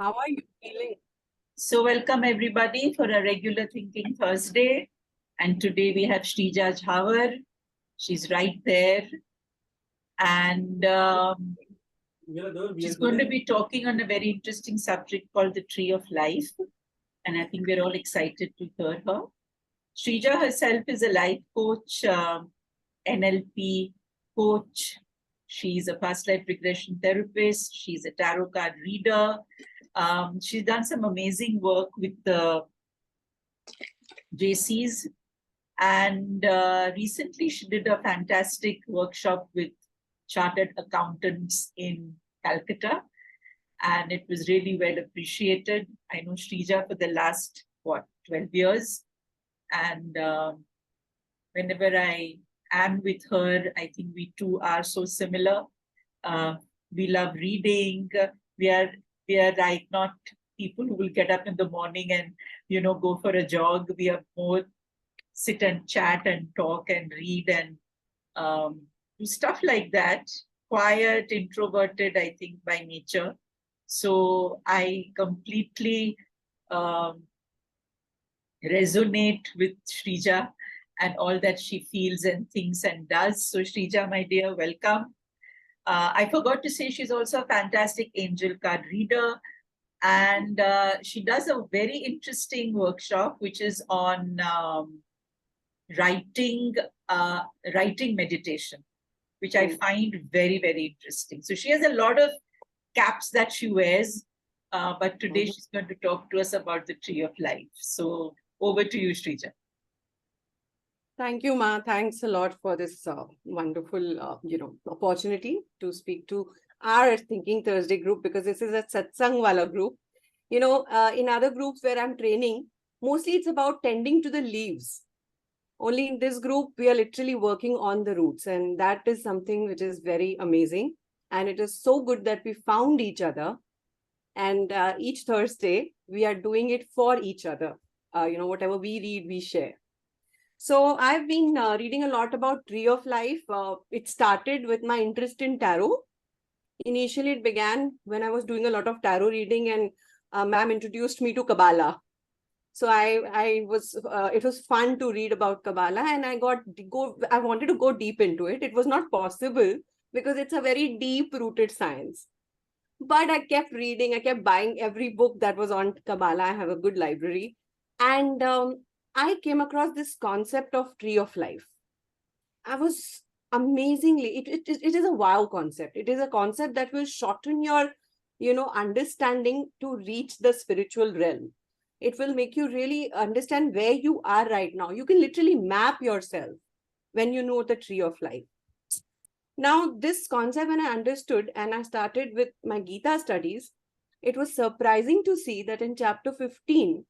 How are you feeling? So welcome everybody for a regular Thinking Thursday. And today we have Shreeja Jhawar. She's right there. And she's going to be talking on a very interesting subject called the Tree of Life. And I think we're all excited to hear her. Shreeja herself is a life coach, NLP coach. She's a past life regression therapist. She's a tarot card reader. She's done some amazing work with the JCs. And recently she did a fantastic workshop with chartered accountants in Calcutta. And it was really well appreciated. I know Shreeja for the last, 12 years. And whenever I am with her, I think we two are so similar. We love reading. We are like not people who will get up in the morning and go for a jog. We are more sit and chat and talk and read and do stuff like that. Quiet, introverted, I think, by nature. So I completely resonate with Shreeja and all that she feels and thinks and does. So Shreeja, my dear, welcome. I forgot to say she's also a fantastic angel card reader. And she does a very interesting workshop, which is on writing meditation, which I find very, very interesting. So she has a lot of caps that she wears, but today she's going to talk to us about the Tree of Life. So over to you, Shreeja. Thank you, Ma. Thanks a lot for this wonderful, opportunity to speak to our Thinking Thursday group, because this is a satsang wala group. In other groups where I'm training, mostly it's about tending to the leaves. Only in this group, we are literally working on the roots, and that is something which is very amazing. And it is so good that we found each other. And each Thursday, we are doing it for each other. Whatever we read, we share. So I've been reading a lot about Tree of Life. It started with my interest in tarot. Initially, it began when I was doing a lot of tarot reading, and ma'am introduced me to Kabbalah. So it was fun to read about Kabbalah, and I wanted to go deep into it. It was not possible because it's a very deep rooted science. But I kept reading, I kept buying every book that was on Kabbalah. I have a good library. And I came across this concept of Tree of Life. I was amazingly, it is a wow concept. It is a concept that will shorten your, understanding to reach the spiritual realm. It will make you really understand where you are right now. You can literally map yourself when you know the Tree of Life. Now, this concept, when I understood and I started with my Gita studies, it was surprising to see that in chapter 15,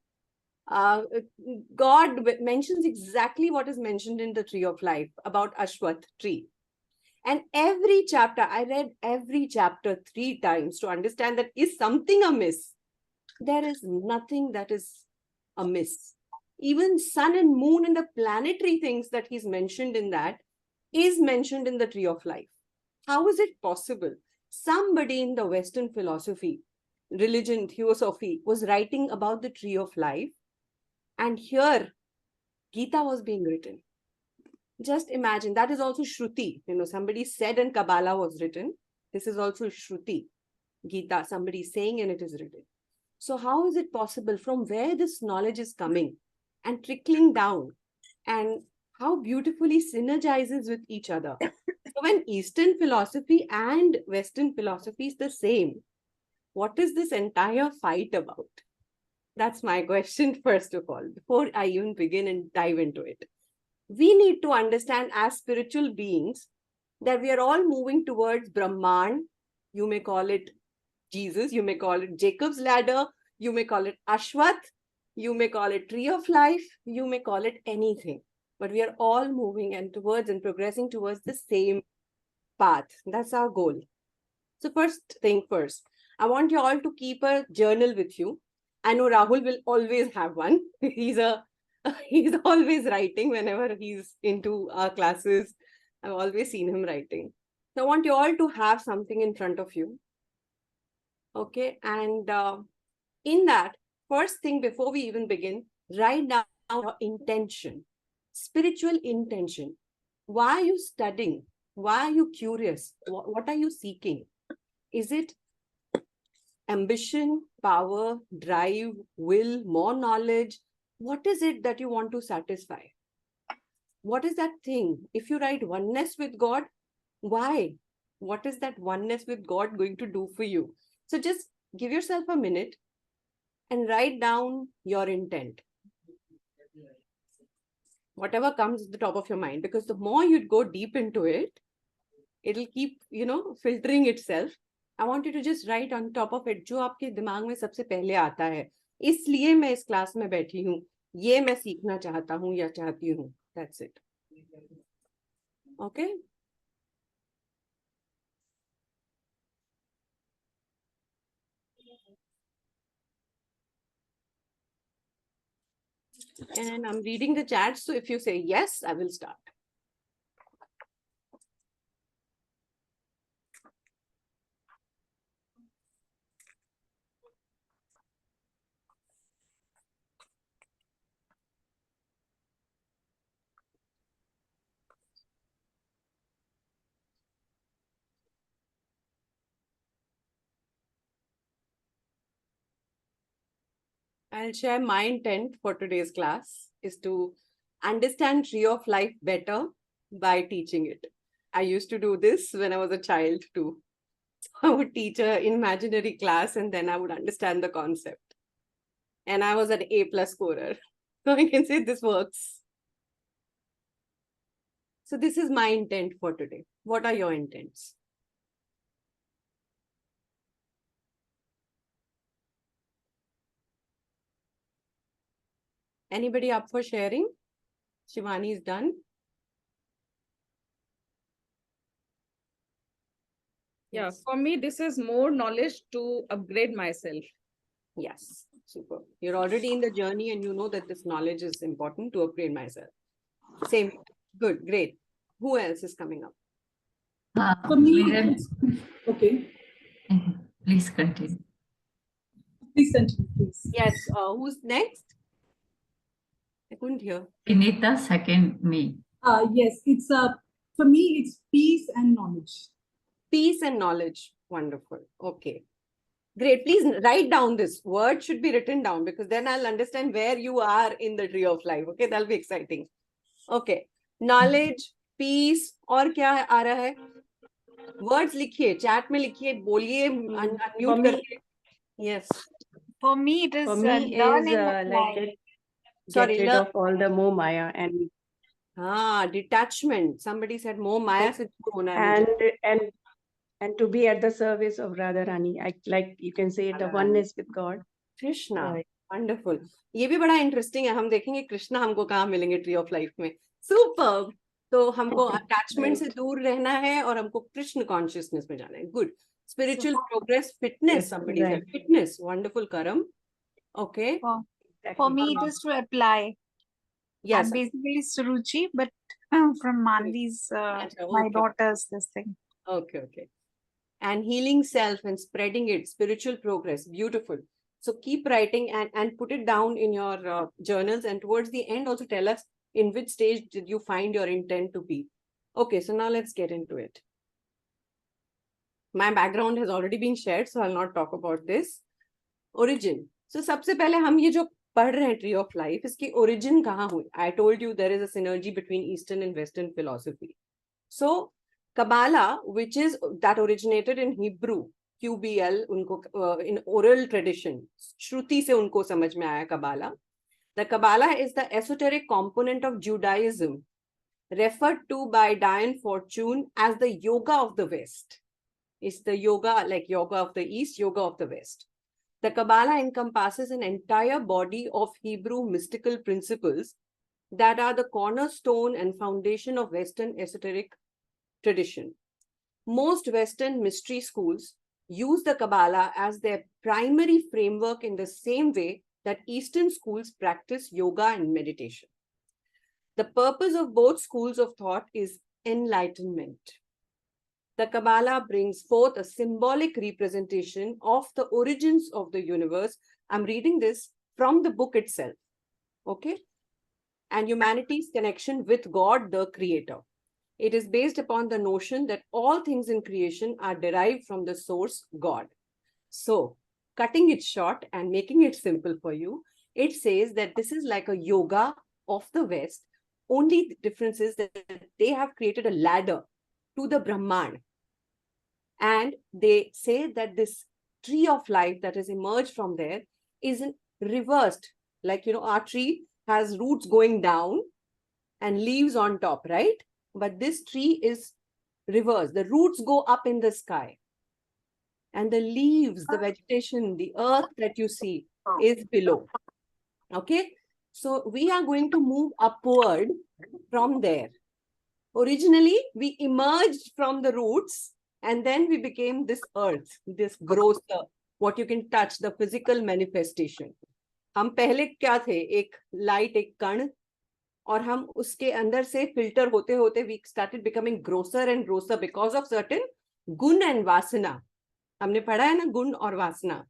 God mentions exactly what is mentioned in the Tree of Life about Ashwath tree. And every chapter, I read every chapter 3 times to understand that is something amiss. There is nothing that is amiss. Even sun and moon and the planetary things that he's mentioned in that is mentioned in the Tree of Life. How is it possible? Somebody in the Western philosophy, religion, theosophy was writing about the Tree of Life, and here Gita was being written. Just imagine, that is also Shruti. Somebody said and Kabbalah was written. This is also Shruti. Gita, somebody saying and it is written. So how is it possible? From where this knowledge is coming and trickling down, and how beautifully synergizes with each other. So when Eastern philosophy and Western philosophy is the same, what is this entire fight about? That's my question, first of all, before I even begin and dive into it. We need to understand as spiritual beings that we are all moving towards Brahman. You may call it Jesus, you may call it Jacob's ladder, you may call it Ashwath, you may call it Tree of Life, you may call it anything. But we are all moving and progressing towards the same path. That's our goal. So first thing first, I want you all to keep a journal with you. I know Rahul will always have one. He's always writing whenever he's into our classes. I've always seen him writing. So I want you all to have something in front of you. Okay. And In that, first thing before we even begin, write down your intention, spiritual intention. Why are you studying? Why are you curious? What are you seeking? Is it ambition, power, drive, will, more knowledge? What is it that you want to satisfy? What is that thing? If you write oneness with God, why? What is that oneness with God going to do for you? So just give yourself a minute and write down your intent. Whatever comes at the top of your mind, because the more you go deep into it, it'll keep, filtering itself. I want you to just write on top of it, जो आपके दिमाग में सबसे पहले आता है, इसलिए मैं इस क्लास में बैठी हूँ, ये मैं सीखना चाहता हूँ या चाहती हूँ. That's it. Okay? And I'm reading the chat, so if you say yes, I will start. I'll share my intent for today's class is to understand Tree of Life better by teaching it. I used to do this when I was a child too. I would teach an imaginary class and then I would understand the concept. And I was an A+ scorer. So I can say this works. So this is my intent for today. What are your intents? Anybody up for sharing? Shivani is done. Yeah, Yes. for me, this is more knowledge to upgrade myself. Yes, super. You're already in the journey and you know that this knowledge is important to upgrade myself. Same. Good, great. Who else is coming up? For me, Madam, okay. please continue. Please continue, please. Yes, who's next? I couldn't hear. Vinita, second me. Yes, it's for me, it's peace and knowledge. Peace and knowledge. Wonderful. Okay. Great. Please write down this. Word should be written down because then I'll understand where you are in the tree of life. Okay, that'll be exciting. Okay. Knowledge, peace, और क्या आ रहा है? Words लिखिए, chat में लिखिए, बोलिए, unmute करके. Yes. For me, it is For me learn is and like apply. get Sorry, rid of all the more Maya and detachment. Somebody said more Maya से दूर होना है मुझे. and to be at the service of Radharani. Like you can say the oneness with God. Krishna. Wonderful. ये भी बड़ा interesting है. हम देखेंगे कृष्णा हमको कहाँ मिलेंगे ट्री ऑफ लाइफ में. सुपर. तो हमको अटैचमेंट से दूर रहना है और हमको कृष्ण कॉन्शियसनेस में जाना है. Good. Spiritual progress, fitness. Somebody said fitness. Wonderful, Karam. Okay. For me, it is to apply. Yes. I'm basically Suruchi, but from Manvi's, my daughter's this thing. Okay, okay. And healing self and spreading it, spiritual progress. Beautiful. So keep writing and put it down in your journals. And towards the end, also tell us in which stage did you find your intent to be. Okay, so now let's get into it. My background has already been shared, so I'll not talk about this. Origin. So सबसे पहले हम ये जो पढ़ रहे हैं tree of life, इसकी origin कहाँ हुई? I told you there is a synergy between Eastern and Western philosophy. So Kabbalah, which is that originated in Hebrew, QBL, उनको in oral tradition, श्रुति से उनको समझ में आया Kabbalah. The Kabbalah is the esoteric component of Judaism, referred to by Diane Fortune as the yoga of the West. It's the yoga, like yoga of the East, yoga of the West. The Kabbalah encompasses an entire body of Hebrew mystical principles that are the cornerstone and foundation of Western esoteric tradition. Most Western mystery schools use the Kabbalah as their primary framework in the same way that Eastern schools practice yoga and meditation. The purpose of both schools of thought is enlightenment. the Kabbalah brings forth a symbolic representation of the origins of the universe. I'm reading this from the book itself, okay? And humanity's connection with God, the creator. It is based upon the notion that all things in creation are derived from the source God. So, cutting it short and making it simple for you, it says that this is like a yoga of the West. Only the difference is that they have created a ladder to the Brahman. And they say that this tree of life that has emerged from there is reversed. Like, our tree has roots going down and leaves on top, right? But this tree is reversed. The roots go up in the sky. And the leaves, the vegetation, the earth that you see is below. Okay? So we are going to move upward from there. Originally, we emerged from the roots and then we became this earth, this grosser, what you can touch, the physical manifestation. हम पहले क्या थे? एक light, एक कण, और हम उसके अंदर से filter होते होते we started becoming grosser and grosser because of certain gun and vasana. हमने पढ़ा है ना गुण और वासना.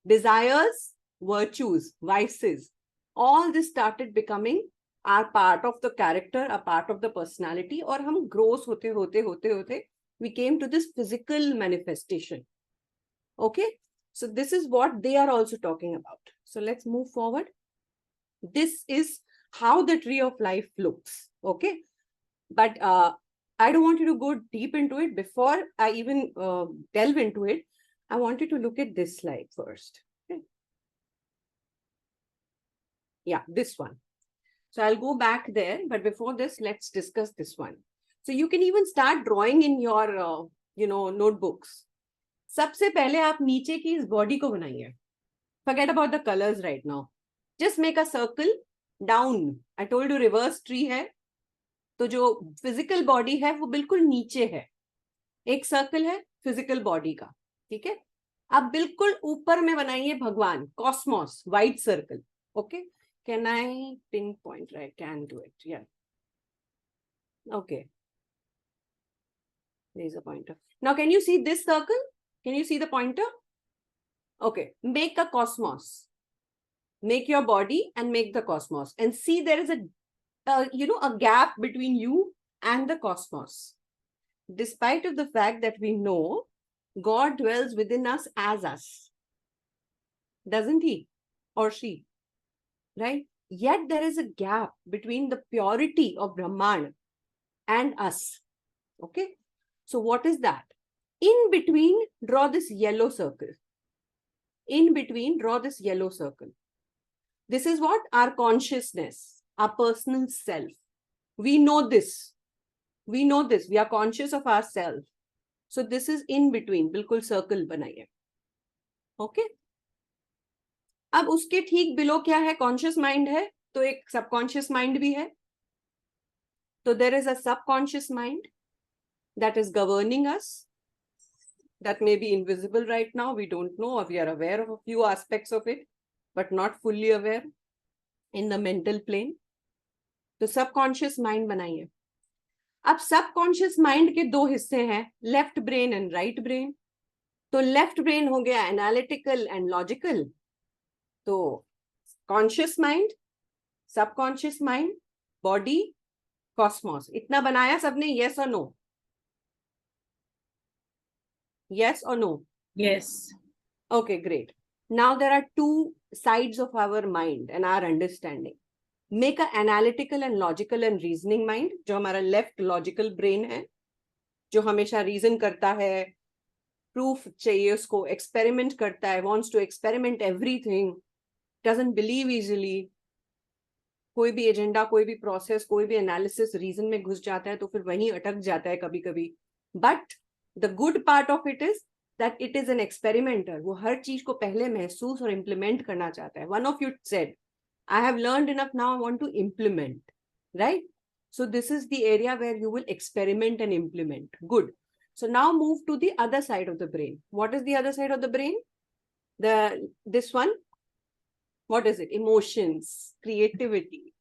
Desires, virtues, vices, all this started becoming are part of the character, a part of the personality, और हम gross होते होते we came to this physical manifestation. Okay, so this is what they are also talking about. So let's move forward. This is how the tree of life looks. Okay, but I don't want you to go deep into it. Before I even delve into it, I want you to look at this slide first. Okay. Yeah, this one. So I'll go back there, but before this, let's discuss this one. So you can even start drawing in your, notebooks. सबसे पहले आप नीचे की इस body को बनाइए. Forget about the colors right now. Just make a circle down. I told you reverse tree है. तो जो physical body है वो बिल्कुल नीचे है. एक circle है physical body का. ठीक है? अब बिल्कुल ऊपर में बनाइए भगवान, cosmos, white circle. Okay? Can I pinpoint? Right, can do it. Yeah. Okay. There's a pointer. Now, can you see this circle? Can you see the pointer? Okay. Make a cosmos. Make your body and make the cosmos. And see there is a gap between you and the cosmos. Despite of the fact that we know God dwells within us as us. Doesn't he? Or she? Right? Yet there is a gap between the purity of Brahman and us. Okay? So what is that? In between, draw this yellow circle. In between, draw this yellow circle. This is what? Our consciousness, our personal self. We know this. We know this. We are conscious of ourselves. So this is in between. बिल्कुल circle बनाइए. Okay? अब उसके ठीक below क्या है? Conscious mind है, तो एक subconscious mind भी है. So there is a subconscious mind that is governing us. That may be invisible right now. We don't know, or we are aware of a few aspects of it, but not fully aware in the mental plane. तो subconscious mind बनाइए. अब subconscious mind के दो हिस्से हैं, left brain and right brain. तो left brain हो गया analytical and logical. तो conscious mind, subconscious mind, body, cosmos. इतना बनाया सबने? Yes or no? Yes or no? Yes. Okay, great. Now there are two sides of our mind and our understanding. Make an analytical and logical and reasoning mind, जो हमारा left logical brain है, जो हमेशा reason करता है, proof चाहिए उसको, experiment करता है, wants to experiment everything, doesn't believe easily. कोई भी agenda, कोई भी process, कोई भी analysis reason में घुस जाता है तो फिर वहीं अटक जाता है कभी-कभी. But the good part of it is that it is an experimenter. वो हर चीज को पहले महसूस और implement करना चाहता है. One of you said, I have learned enough now, I want to implement, right? So this is the area where you will experiment and implement. Good. So now move to the other side of the brain. What is the other side of the brain? This one. What is it? Emotions, creativity.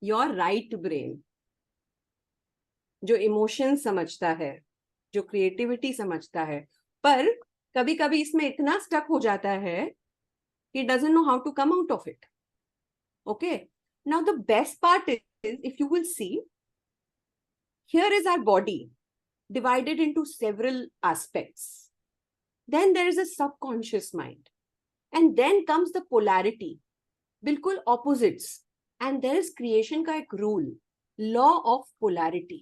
Your right brain. जो emotions समझता है, जो creativity समझता है, पर कभी कभी इसमें इतना स्टक हो जाता है कि doesn't know how to come out of it. Okay, now the best part is, if you will see, here is our body divided into several aspects. Then there is a subconscious mind, and then comes the polarity, बिल्कुल opposites. And there is creation का एक rule, law of polarity,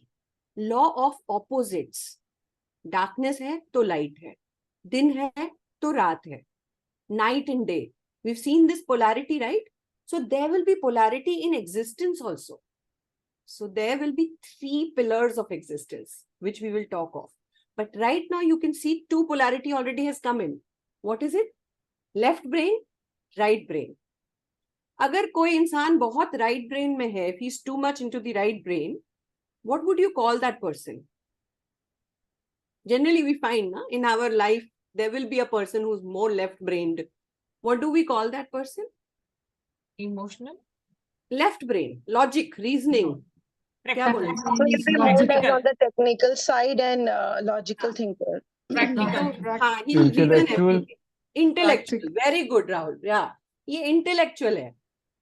law of opposites. Darkness है तो light है, दिन है तो रात है, night and day. We've seen this polarity, right? So there will be polarity in existence also. So there will be 3 pillars of existence, which we will talk of. But right now you can see 2 polarity already has come in. What is it? Left brain, right brain. अगर कोई इंसान बहुत right brain में है, if he's too much into the right brain, what would you call that person? Generally we find in our life, there will be a person who's more left brained. What do we call that person? Emotional. Left brain, logic, reasoning. क्या बोले? Practical So is he'll be more like logical. on the technical side and logical thinker. Practical. हाँ, he'll reason Intellectual. everything. Intellectual, very good Rahul. Yeah, ये intellectual है.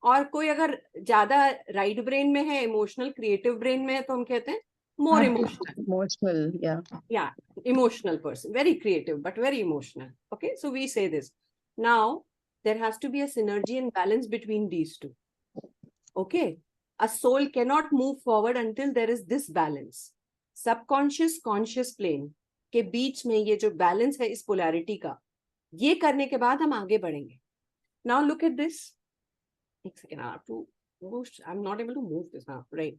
और कोई अगर ज्यादा right brain में है, emotional, creative brain में है, तो हम कहते हैं more emotional. Emotional, yeah. Yeah, emotional person, very creative but very emotional. Okay, so we say this. Now there has to be a synergy and balance between these two. Okay, a soul cannot move forward until there is this balance. Subconscious conscious plane के बीच में ये जो balance है इस polarity का, ये करने के बाद हम आगे बढ़ेंगे. Now look at this. एक second, I have to move. I'm not able to move this now. Right.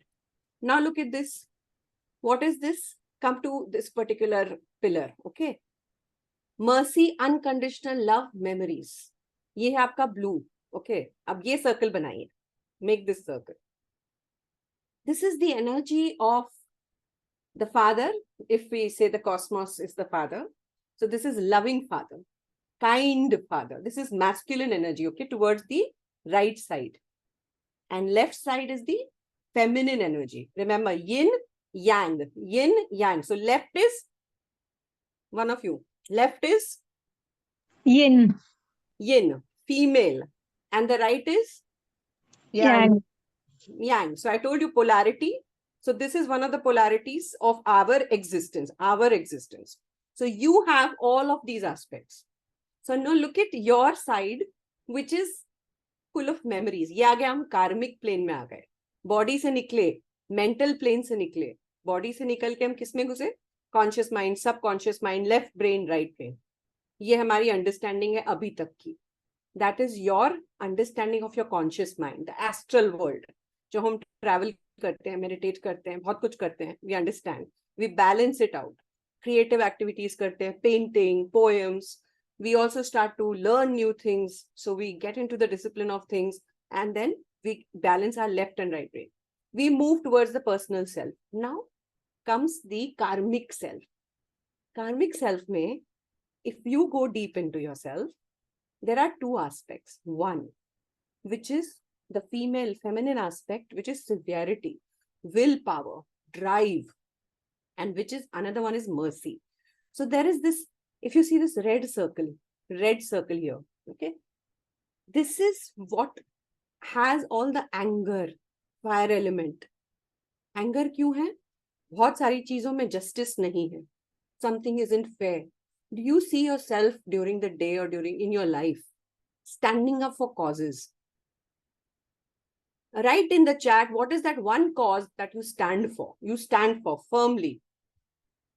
Now look at this. What is this? Come to this particular pillar. Okay. Mercy, unconditional love, memories. ये है आपका blue. Okay. अब ये circle बनाइए. Make this circle. This is the energy of the father. If we say the cosmos is the father, so this is loving father, kind father. This is masculine energy, okay, towards the right side. And left side is the feminine energy. Remember, yin, yang, yin, yang. So left is, one of you, left is Yin. yin, female. And the right is Yang. yang. So I told you polarity. So this is one of the polarities of our existence, So you have all of these aspects. So now look at your side, which is full of memories. ये आ गया, हम karmic plane में आ गए. Body से निकले, mental plane से निकले. Body से निकल के हम किस में घुसे? Conscious mind, subconscious mind, left brain, right brain. ये हमारी understanding है अभी तक की. That is your understanding of your conscious mind, the astral world. जो हम travel करते हैं, meditate करते हैं, बहुत कुछ करते हैं. We understand. We balance it out. Creative activities करते हैं, painting, poems. We also start to learn new things. So we get into the discipline of things, and then we balance our left and right brain. We move towards the personal self. Now comes the karmic self. Karmic self mein, if you go deep into yourself, there are 2 aspects. One, which is the female, feminine aspect, which is severity, willpower, drive, and which is another one is mercy. So there is this, if you see this red circle here, okay, this is what has all the anger, fire element. Anger क्यों है? बहुत सारी चीजों में justice नहीं है. Something isn't fair. Do you see yourself during the day or in your life standing up for causes? Write in the chat, what is that one cause that you stand for? You stand for firmly.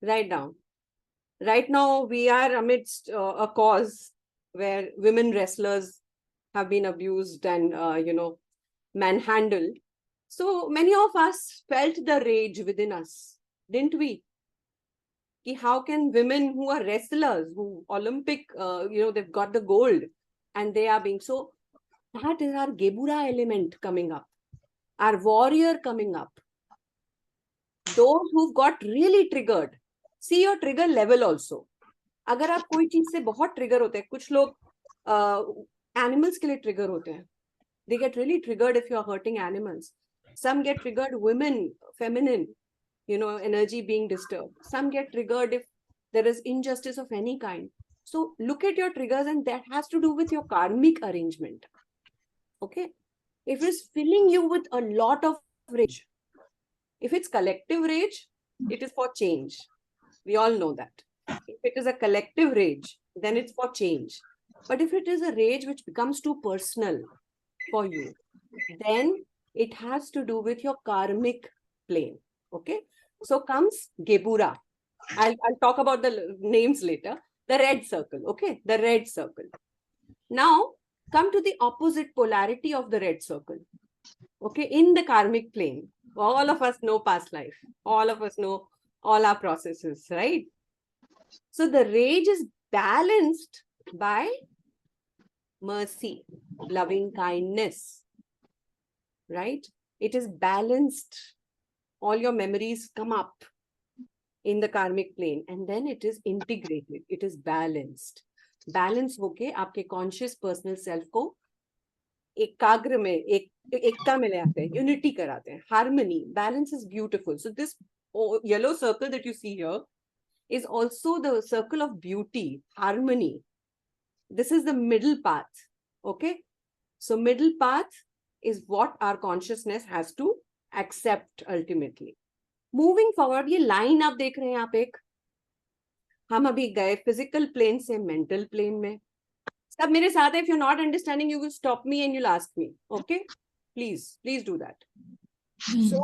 Write down. Right now, we are amidst a cause where women wrestlers have been abused and, manhandled. So many of us felt the rage within us, didn't we? How can women who are wrestlers, who Olympic, they've got the gold and they are being so, that is our Gebura element coming up, our warrior coming up. Those who've got really triggered, see your trigger level also. अगर आप कोई चीज से बहुत trigger होते हैं, कुछ लोग animals के लिए trigger होते हैं. They get really triggered if you are hurting animals. Some get triggered, women, feminine. energy being disturbed. Some get triggered if there is injustice of any kind. So look at your triggers, and that has to do with your karmic arrangement. Okay. If it's filling you with a lot of rage, if it's collective rage, it is for change. We all know that. If it is a collective rage, then it's for change. But if it is a rage which becomes too personal for you, then it has to do with your karmic plane. Okay. So comes Gebura. I'll talk about the names later. The red circle. Okay. The red circle. Now come to the opposite polarity of the red circle. Okay. In the karmic plane, all of us know past life. All of us know all our processes, right? So the rage is balanced by mercy, loving kindness, right? It is balanced. All your memories come up in the karmic plane, and then it is integrated. It is balanced. Balance होके आपके conscious personal self को एकाग्र में एकता में ले आते हैं, unity कराते हैं, harmony. Balance is beautiful. So this yellow circle that you see here is also the circle of beauty, harmony. This is the middle path. Okay. So middle path is what our consciousness has to accept ultimately. Moving forward, ये line आप देख रहे हैं आप एक, हम अभी गए physical plane से mental plane में. सब मेरे साथ है. If you're not understanding, you will stop me and you'll ask me. Okay? Please do that. So,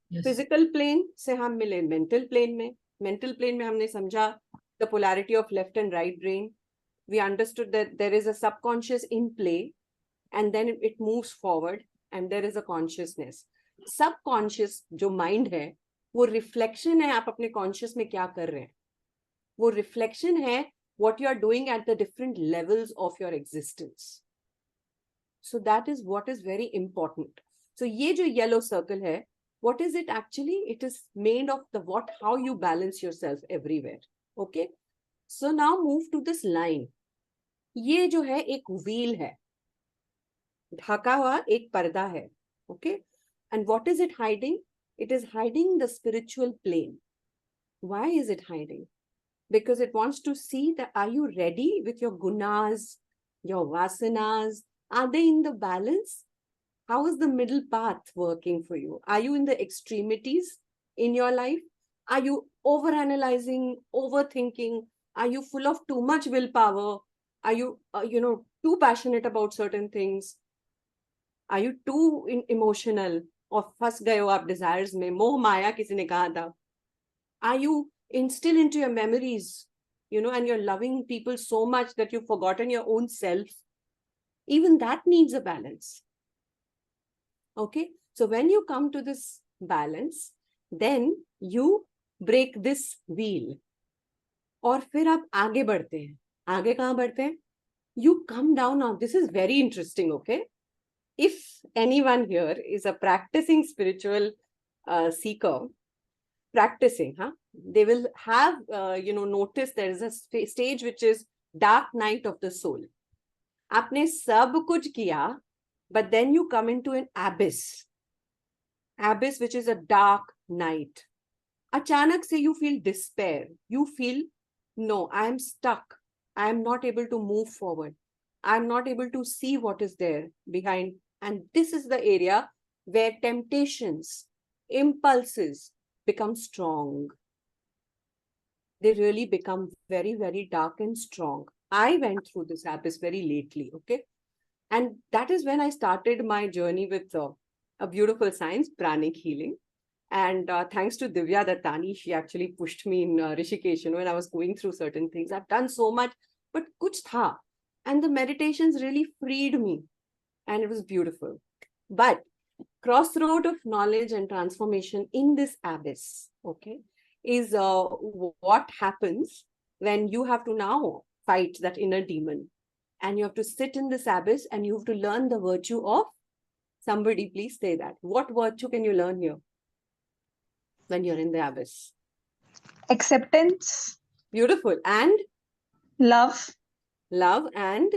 Yes. physical plane से हम मिले mental plane में. Mental plane में हमने समझा the polarity of left and right brain. We understood that there is a subconscious in play, and then it moves forward, and there is a consciousness. Subconscious जो mind है, वो reflection है आप अपने conscious में क्या कर रहे हैं. वो reflection है what you are doing at the different levels of your existence. So that is what is very important. So ये जो yellow circle है, what is it actually? It is made of the how you balance yourself everywhere. Okay. So now move to this line. ये जो है एक wheel है. ढका हुआ एक पर्दा है. Okay. And what is it hiding? It is hiding the spiritual plane. Why is it hiding? Because it wants to see that are you ready with your gunas, your vasanas? Are they in the balance? How is the middle path working for you? Are you in the extremities in your life? Are you overanalyzing, overthinking? Are you full of too much willpower? Are you, too passionate about certain things? Are you too emotional? Or फंस गए हो आप desires में, मोह माया किसी ने कहा था. Are you still into your memories, and you're loving people so much that you've forgotten your own self? Even that needs a balance. Okay. So when you come to this balance, then you break this wheel. और फिर आप आगे बढ़ते हैं. आगे कहाँ बढ़ते हैं? You come down now. This is very interesting. Okay. If anyone here is a practicing spiritual seeker, practicing, they will have, notice there is a stage which is dark night of the soul. आपने सब कुछ किया, but then you come into an abyss. Abyss, which is a dark night. अचानक से you feel despair. You feel, no, I am stuck. I am not able to move forward. I am not able to see what is there behind. And this is the area where temptations, impulses become strong. They really become very, very dark and strong. I went through this abyss very lately, okay? And that is when I started my journey with a beautiful science, pranic healing. And thanks to Divya Dattani, she actually pushed me in Rishikesh, when I was going through certain things. I've done so much, but kuch tha. And the meditations really freed me. And it was beautiful. But crossroad of knowledge and transformation in this abyss, okay, is what happens when you have to now fight that inner demon. And you have to sit in this abyss and you have to learn the virtue of, somebody please say that. What virtue can you learn here when you're in the abyss? Acceptance. Beautiful. And? Love. Love and?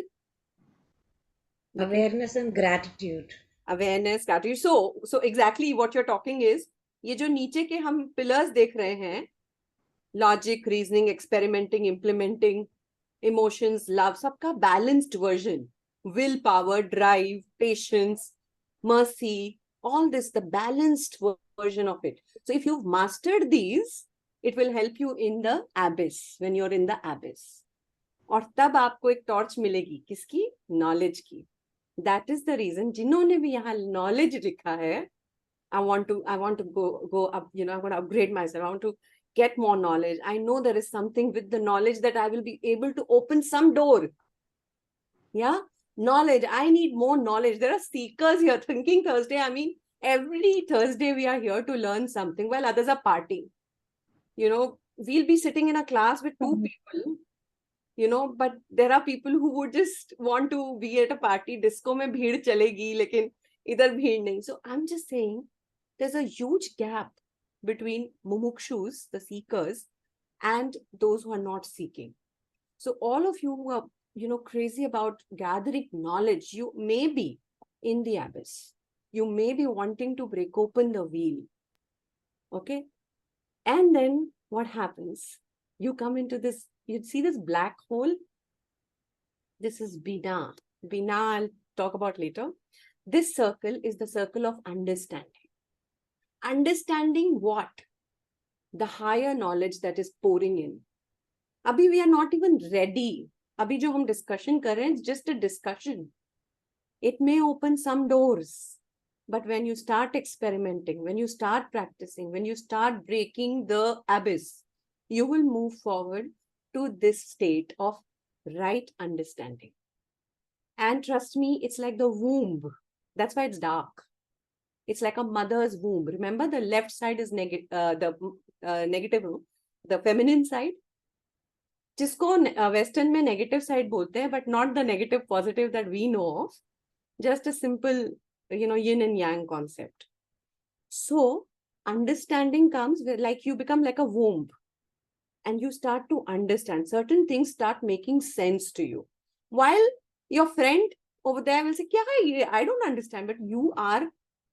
Awareness and gratitude. Awareness, gratitude. So exactly what you're talking is, ये जो नीचे के हम pillars देख रहे हैं, logic, reasoning, experimenting, implementing, emotions, love, सबका balanced version, will power, drive, patience, mercy, all this, the balanced version of it. So if you've mastered these, it will help you in the abyss, when you're in the abyss. और तब आपको एक torch मिलेगी, किसकी? Knowledge की. That is the reason, जिन्होंने भी यहाँ knowledge लिखा है, I want to go up, you know, I want to upgrade myself. I want to get more knowledge. I know there is something with the knowledge that I will be able to open some door. Yeah, knowledge. I need more knowledge. There are seekers here. Thinking Thursday, I mean, every Thursday we are here to learn something while others are partying. You know, we'll be sitting in a class with two people, you know, but there are people who would just want to be at a party. Disco mein bheed chalegi, lekin idhar bheed nahi. So I'm just saying, there's a huge gap between mumukshus, the seekers, and those who are not seeking. So all of you who are, you know, crazy about gathering knowledge, you may be in the abyss. You may be wanting to break open the wheel. Okay? And then what happens? You come into this, you see this black hole? This is Bina. Bina, I'll talk about later. This circle is the circle of understanding. Understanding what? The higher knowledge that is pouring in. Abhi we are not even ready. Abhi jo hum discussion kar rahe hain, it's just a discussion. It may open some doors. But when you start experimenting, when you start practicing, when you start breaking the abyss, you will move forward to this state of right understanding. And trust me, it's like the womb. That's why it's dark. It's like a mother's womb. Remember, the left side is negative, the feminine side. जिसको Western में negative side बोलते हैं, but not the negative positive that we know of. Just a simple, you know, yin and yang concept. So understanding comes where, like, you become like a womb and you start to understand. Certain things start making sense to you. While your friend over there will say, "Kya, I don't understand," but you are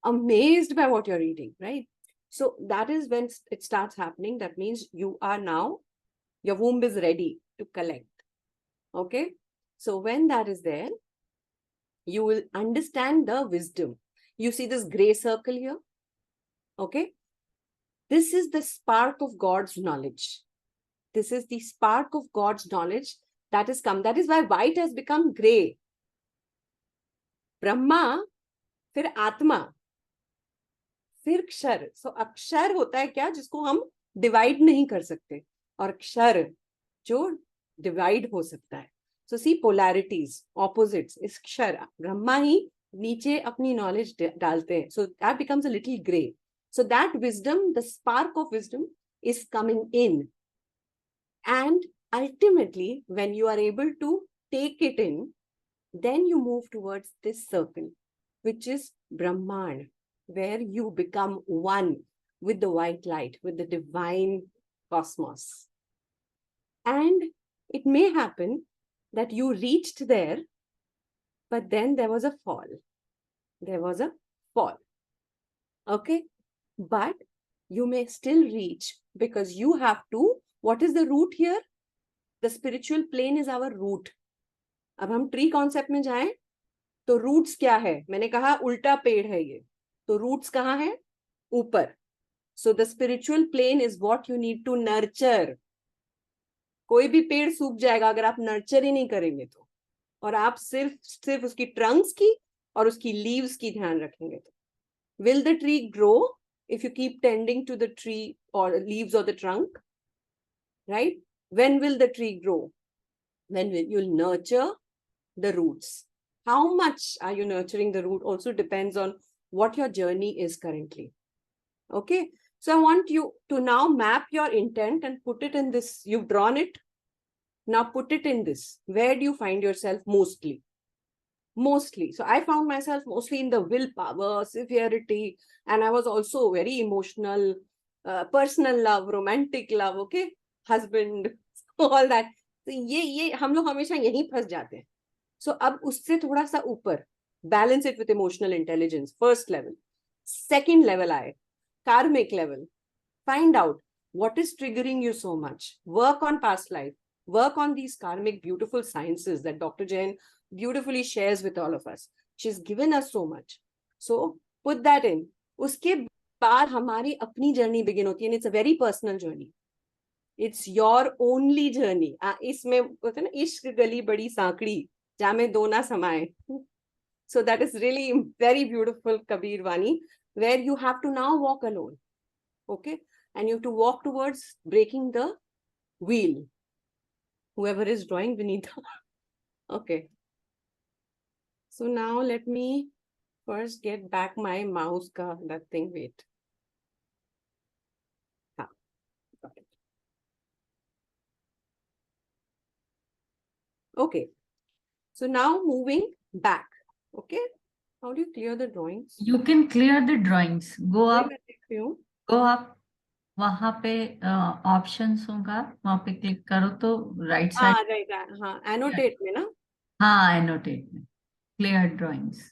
amazed by what you're reading, right? So that is when it starts happening. That means you are now, your womb is ready to collect. Okay? So when that is there, you will understand the wisdom. You see this gray circle here? Okay? This is the spark of God's knowledge. This is the spark of God's knowledge that has come. That is why white has become gray. Brahma, फिर आत्मा, फिर क्षर. So अक्षर होता है क्या? जिसको हम divide नहीं कर सकते. और क्षर जो divide हो सकता है. So see, polarities, opposites is kshara. Brahma ही नीचे अपनी knowledge डालते हैं. So that becomes a little gray. So that wisdom, the spark of wisdom is coming in. And ultimately, when you are able to take it in, then you move towards this circle, which is Brahman, where you become one with the white light, with the divine cosmos. And it may happen that you reached there, but then there was a fall. There was a fall. Okay? But you may still reach because you have to. What is the root here? The spiritual plane is our root. अब हम tree concept में जाएं तो roots क्या है? मैंने कहा उल्टा पेड़ है ये, तो रूट्स कहाँ है? ऊपर. So the spiritual plane is what you need to nurture. कोई भी पेड़ सूख जाएगा अगर आप नर्चर ही नहीं करेंगे तो, और आप सिर्फ उसकी ट्रंक्स की और उसकी लीव्स की ध्यान रखेंगे तो. Will the tree grow if you keep tending to the tree or leaves or the trunk? Right? When will the tree grow? When you'll nurture the roots. How much are you nurturing the root also depends on what your journey is currently. Okay? So I want you to now map your intent and put it in this. You've drawn it. Now put it in this. Where do you find yourself mostly? Mostly. So I found myself mostly in the willpower, severity, and I was also very emotional, personal love, romantic love, okay? Husband, all that. So ये हम लोग हमेशा यहीं फंस जाते हैं. So अब उससे थोड़ा सा ऊपर, balance it with emotional intelligence, first level. Second level आए, karmic level. Find out what is triggering you so much. Work on past life. Work on these karmic beautiful sciences that Dr. Jain beautifully shares with all of us. She's given us so much. So put that in. उसके बाद हमारी अपनी journey begin होती है, and it's a very personal journey. It's your only journey. इसमें होता है ना, इश्क गली बड़ी सांकड़ी जामे दो ना समाए. So that is really very beautiful Kabir Vani, where you have to now walk alone. Okay? And you have to walk towards breaking the wheel. Whoever is drawing, Vinita. Okay. So now let me first get back my mouse ka that thing. Wait. Got it. Okay. So now moving back. Okay. How do you clear the drawings? You can clear the drawings. Go up. Go up. वहाँ पे options होगा, वहाँ पे click करो तो right side. हाँ right. हाँ annotate में ना. हाँ एनोटेट में क्लियर ड्राइंग्स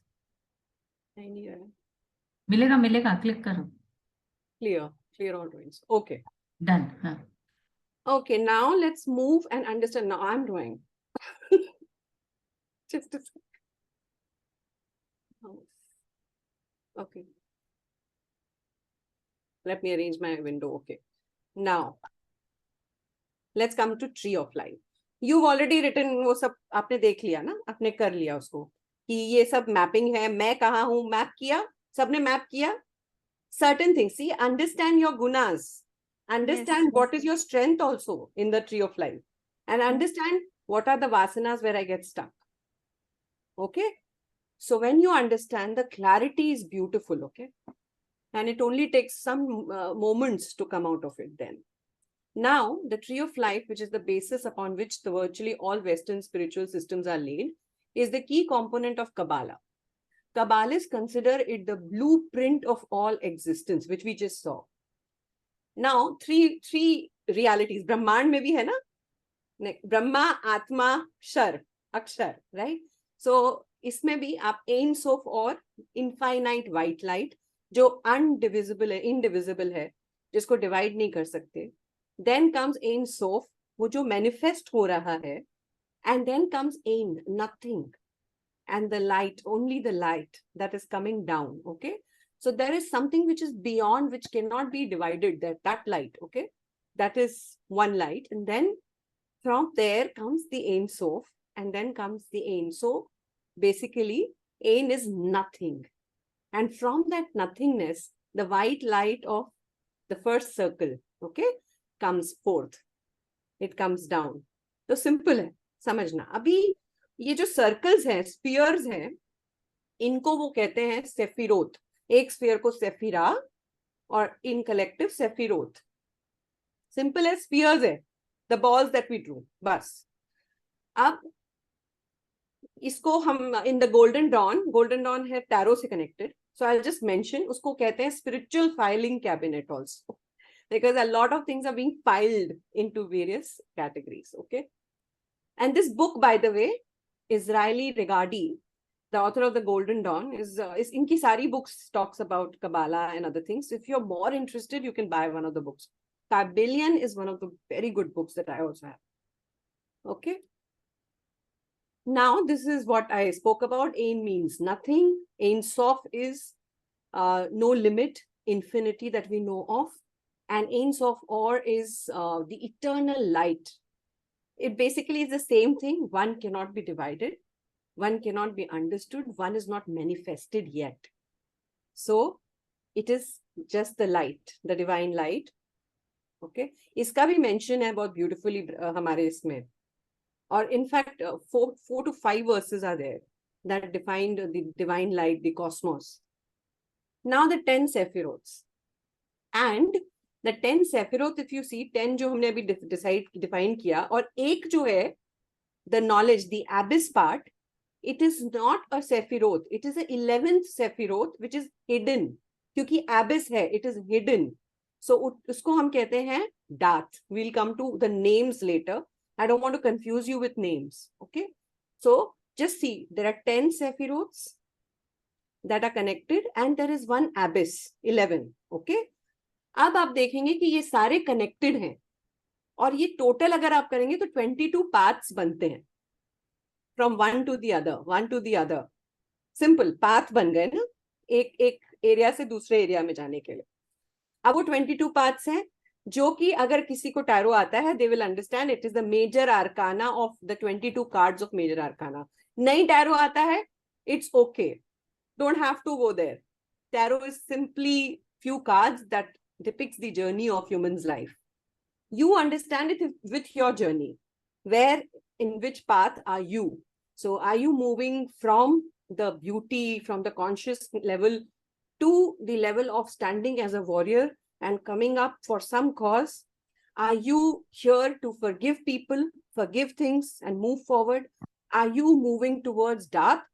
मिलेगा. मिलेगा, क्लिक करो. Clear all drawings. Okay. Done. हाँ. Okay, now let's move and understand. Now I'm drawing. Just a second. Okay. Let me arrange my window. Okay. Now, let's come to tree of life. You've already written, वो सब आपने देख लिया ना, आपने कर लिया उसको कि ये सब मैपिंग है. मैं कहाँ हूँ, मैप किया, सबने मैप किया. Certain things. See, understand your gunas. Understand what is your strength also in the tree of life. And understand what are the vasanas where I get stuck. Okay. So when you understand, the clarity is beautiful. Okay. And it only takes some moments to come out of it then. Now, the tree of life, which is the basis upon which the virtually all Western spiritual systems are laid, is the key component of Kabbalah. Kabbalists consider it the blueprint of all existence, which we just saw. Now, three realities. Brahman mein bhi hai na? Brahma, Atma, Shar, Akshar, right? So, isme bhi aap Ein Sof or infinite white light, जो undivisible है, indivisible है, जिसको divide नहीं कर सकते. Then comes Ein Sof, वो जो manifest हो रहा है. And then comes Ein, nothing. And the light, only the light that is coming down. Okay. So there is something which is beyond, which cannot be divided, that light. Okay. That is one light. And then from there comes the Ein Sof, and then comes the Ein. So basically, Ein is nothing. And from that nothingness, the white light of the first circle, okay, comes forth. It comes down. So simple है, समझना. अभी ये जो circles हैं, spheres हैं, इनको वो कहते हैं सेफिरोत. एक स्फीयर को सेफिरा और इन कलेक्टिव सेफिरोत. सिंपल है, स्फीयर्स है, the balls that we drew, बस. अब इसको हम इन द गोल्डन डॉन है टैरो से connected. So I'll just mention, उसको कहते हैं spiritual filing cabinet also, because a lot of things are being filed into various categories. Okay. And this book, by the way, Israeli Regadi, the author of the Golden Dawn, is inki sari books talks about Kabbalah and other things. If you're more interested, you can buy one of the books. Kabbalion is one of the very good books that I also have. Okay. Now, this is what I spoke about. Ein means nothing. Ein Sof is no limit, infinity that we know of. And Ein Sof Or is the eternal light. It basically is the same thing. One cannot be divided. One cannot be understood. One is not manifested yet. So, it is just the light, the divine light. Okay. Iska bhi mention hai bahut beautifully hamare isme. Or in fact, 4 to 5 verses are there that defined the divine light, the cosmos. Now the 10 Sephiroths. And the 10 Sephiroth, if you see, 10 जो हमने अभी define किया, और एक जो है, the knowledge, the abyss part, it is not a Sephiroth. It is the 11th Sephiroth, which is hidden. क्योंकि abyss है, it is hidden. So उसको हम कहते हैं Dath. We'll come to the names later. I don't want to confuse you with names. Okay. So just see, there are 10 Sephiroths that are connected, and there is one abyss, 11. Okay. अब आप देखेंगे कि ये सारे connected हैं और ये total अगर आप करेंगे तो 22 पाथ्स बनते हैं from one two the other simple path बन गए ना, एक एक एरिया से दूसरे एरिया में जाने के लिए। अब वो 22 पाथ्स हैं जो कि अगर किसी को टैरो आता है they will understand it is the major arcana of the 22 cards of major arcana. नहीं टैरो आता है, it's okay, don't have to go there. Tarot is simply few cards that depicts the journey of human's life. You understand it with your journey. Where, in which path are you? So are you moving from the beauty, from the conscious level to the level of standing as a warrior and coming up for some cause? Are you here to forgive people, forgive things and move forward? Are you moving towards dark?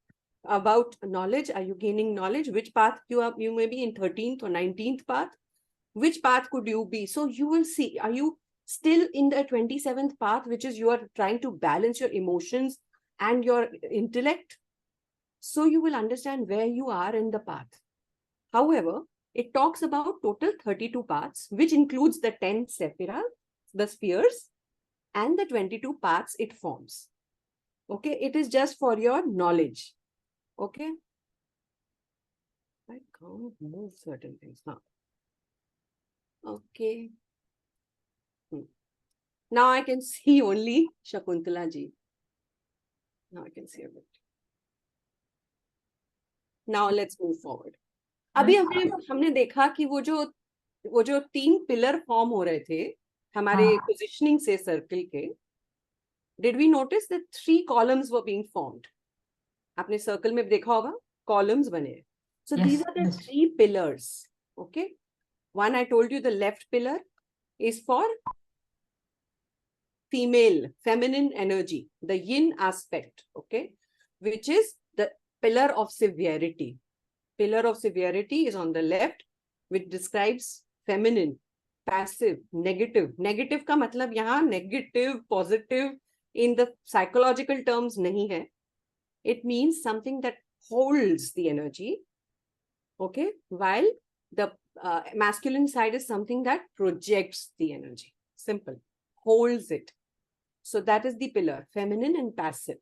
About knowledge, are you gaining knowledge? Which path you may be in 13th or 19th path? Which path could you be? So you will see, are you still in the 27th path, which is you are trying to balance your emotions and your intellect? So you will understand where you are in the path. However, it talks about total 32 paths, which includes the 10 sephira, the spheres, and the 22 paths it forms. Okay, it is just for your knowledge. Okay, I can't move certain things now. Okay. Now I can see only Shakuntala ji. Now I can see a bit. Now let's move forward. अभी हमने देखा कि वो जो 3 pillar form हो रहे थे हमारे पोजिशनिंग से सर्कल के, did we notice that 3 columns were being formed? आपने सर्कल में देखा होगा columns बने. So these are the 3 pillars. Okay. One, I told you the left pillar is for female, feminine energy, the yin aspect, okay, which is the pillar of severity. Pillar of severity is on the left, which describes feminine, passive, negative. Negative का मतलब यहाँ negative, positive in the psychological terms नहीं है. It means something that holds the energy, okay, while the masculine side is something that projects the energy. Simple. Holds it. So that is the pillar, feminine and passive.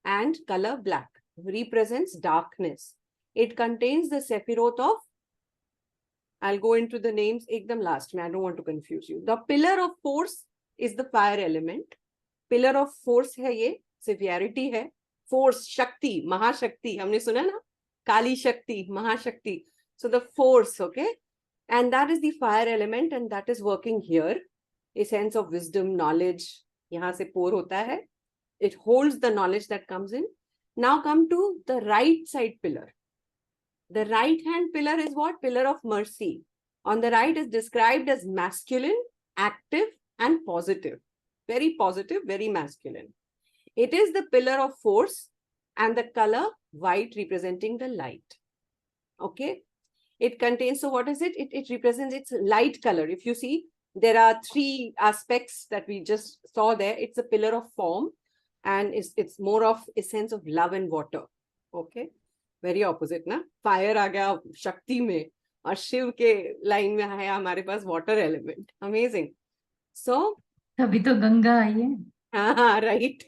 And color black represents darkness. It contains the Sephiroth of, I'll go into the names ekdam last, I don't want to confuse you. The pillar of force is the fire element. Pillar of force hai ye, severity hai. Force, Shakti, Mahashakti, humne suna na? Kali Shakti, Mahashakti. So the force, okay? And that is the fire element and that is working here. A sense of wisdom, knowledge, yahan se pour hota hai. It holds the knowledge that comes in. Now come to the right side pillar. The right hand pillar is what? Pillar of mercy. On the right is described as masculine, active and positive. Very positive, very masculine. It is the pillar of force and the color white representing the light. Okay. It contains, so what is it? It represents its light color. If you see, there are 3 aspects that we just saw there. It's a pillar of form and it's more of a sense of love and water. Okay. Very opposite, na? Fire आ गया शक्ति में और शिव के line में है हमारे पास water element. Amazing. So तभी तो गंगा आई है. Right.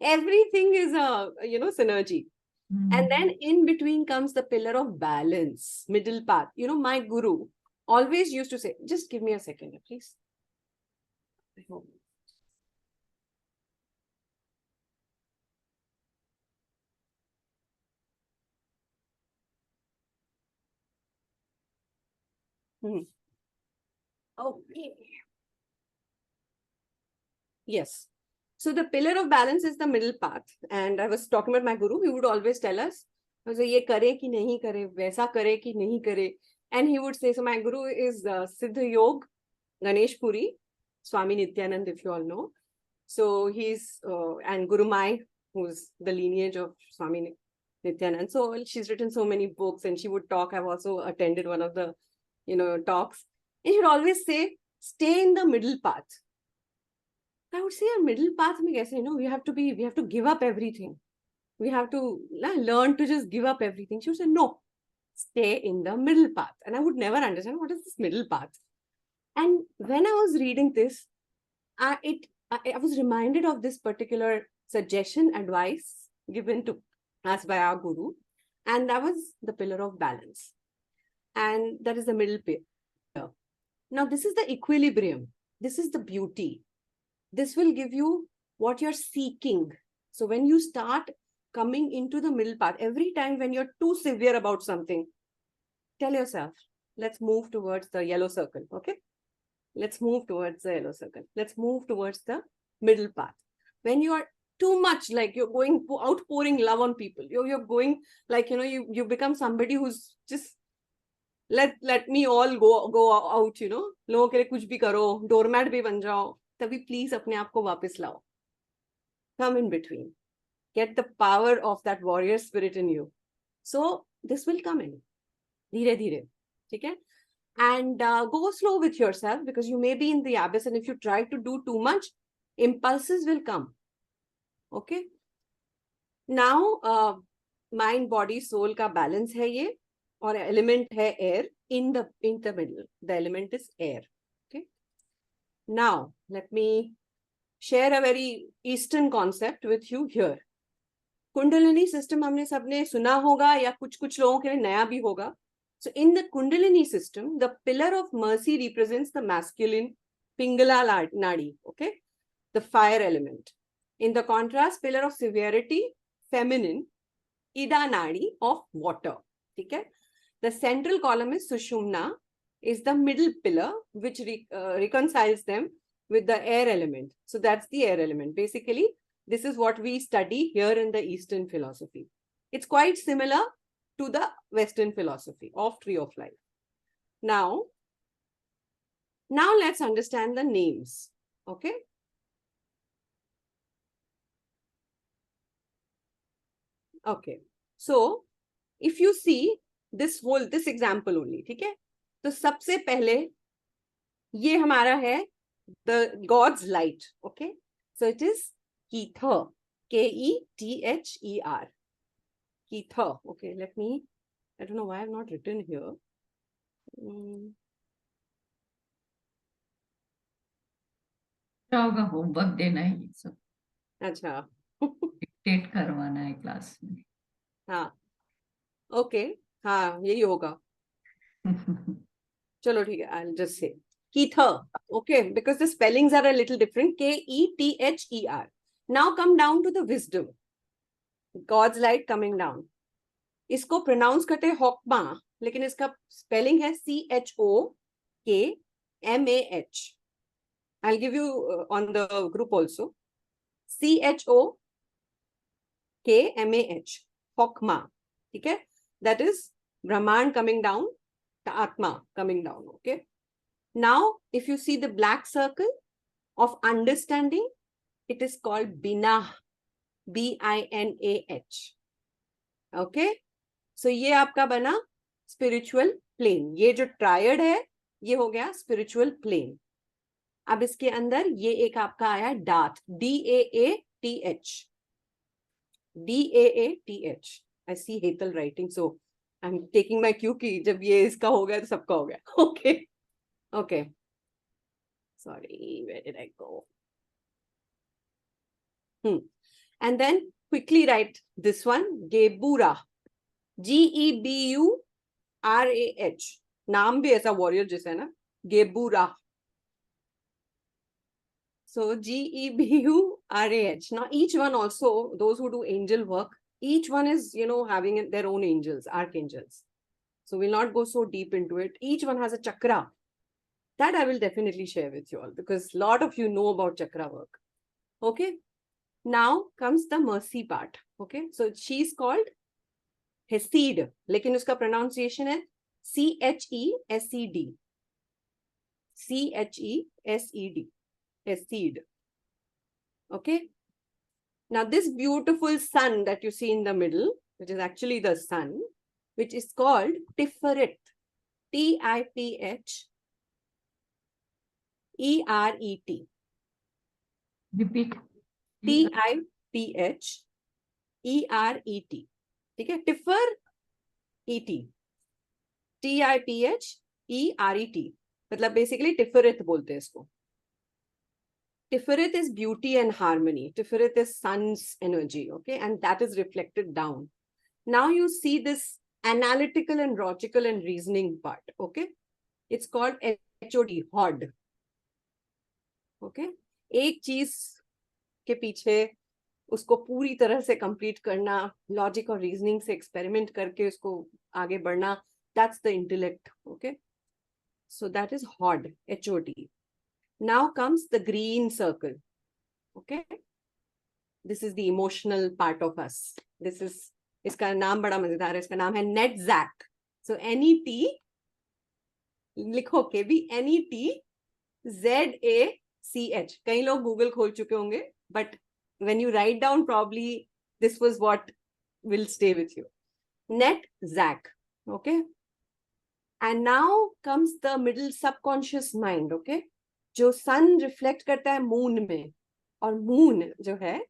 Everything is a, synergy. And then in between comes the pillar of balance, middle path. My guru always used to say, just give me a second, please. I hope. Okay. Yes. So the pillar of balance is the middle path. And I was talking about my guru. He would always tell us, ye kare ki nahi kare, vaisa kare ki nahi kare. And he would say, so my guru is Siddha Yog Ganesh Puri, Swami Nityanand, if you all know. So he's, and Guru Mai, who's the lineage of Swami Nityanand. So she's written so many books and she would talk. I've also attended one of the, talks. And she would always say, stay in the middle path. I would say a middle path, we have to give up everything. We have to learn to just give up everything. She would say, no, stay in the middle path. And I would never understand what is this middle path. And when I was reading this, I was reminded of this particular suggestion, advice given to us by our guru, and that was the pillar of balance. And that is the middle pillar. Now, this is the equilibrium. This is the beauty. This will give you what you're seeking. So when you start coming into the middle path, every time when you're too severe about something, tell yourself, let's move towards the yellow circle, okay? Let's move towards the yellow circle. Let's move towards the middle path. When you are too much, like you're going outpouring love on people, you're going like, you become somebody who's just, let me all go out, लोगों के लिए कुछ भी करो, doormat भी बन जाओ, तभी please अपने आप को वापस लाओ. Come in between. Get the power of that warrior spirit in you. So this will come in. धीरे धीरे. ठीक है? And go slow with yourself, because you may be in the abyss, and if you try to do too much, impulses will come. Okay? Now, mind, body, soul का balance है ये, और element है air in the middle. The element is air. Okay? Now, let me share a very Eastern concept with you here. Kundalini system हमने सबने सुना होगा, या कुछ लोगों के लिए नया भी होगा. So in the Kundalini system, the pillar of mercy represents the masculine Pingala Nadi, okay? The fire element. In the contrast, pillar of severity, feminine, Ida Nadi of water, okay? The central column is Sushumna, is the middle pillar, which reconciles them with the air element. So that's the air element. Basically, this is what we study here in the Eastern philosophy. It's quite similar to the Western philosophy of Tree of Life. Now let's understand the names, okay? Okay, so if you see this example only, ठीक है? तो सबसे पहले ये हमारा है the God's light, okay? So it is Kether, Kether. Kether. Okay, I don't know why I've not written here. होगा homework देना है ये सब. अच्छा. डिक्टेट करवाना है क्लास में. हाँ. Okay. हाँ, यही होगा. चलो ठीक है. I'll just say Kether. Okay, because the spellings are a little different. Kether. Now come down to the wisdom. God's light coming down. इसको प्रोनाउंस करते हैं हॉकमा, लेकिन इसका स्पेलिंग है CHOKMAH. I'll give you on the group also. CHOKMAH. Hokma. ठीक है? That is Brahman coming down, the Atma coming down. Okay. Now, if you see the black circle of understanding, it is called Binah. BINAH. Okay. So ये आपका बना spiritual plane. ये जो triad है, ये हो गया spiritual plane. अब इसके अंदर ये एक आपका आया DAATH. DAATH. DAATH. I see Hetal writing, so I'm taking my cue कि जब ये इसका हो गया तो सबका हो गया. Okay. Okay. Sorry, where did I go? And then quickly write this one, Gebura. GEBURAH. नाम भी ऐसा warrior जैसा है ना, Gebura. So GEBURAH. Now each one also, those who do angel work, each one is, having their own angels, archangels. So we'll not go so deep into it. Each one has a chakra. That I will definitely share with you all, because a lot of you know about chakra work. Okay. Now comes the mercy part. Okay. So she's called Hesed. लेकिन उसका pronunciation है CHESED. CHESED. Hesed. Okay. Now this beautiful sun that you see in the middle, which is actually the sun, which is called Tiferet. TIPHERET. Repeat. TIPHERET. ठीक है? Tipper ET. TIPHERET. मतलब basically टिफरत बोलते हैं इसको. Tiferet is beauty and harmony. Tiferet is sun's energy, okay? And that is reflected down. Now you see this analytical and logical and reasoning part, okay? It's called HOD, HOD. Okay? एक चीज के पीछे उसको पूरी तरह से complete करना, logic और reasoning से experiment करके उसको आगे बढ़ना, that's the intellect, okay? So that is HOD, HOD. Now comes the green circle. Okay. This is the emotional part of us. This is, इसका नाम बड़ा मजेदार है. इसका नाम है NetZach. So NET, लिखो के भी NETZACH. कई लोग Google खोल चुके होंगे, but when you write down, probably this was what will stay with you. NetZach. Okay. And now comes the middle subconscious mind. Okay. जो सन रिफ्लेक्ट करता है मून में, और मून जो है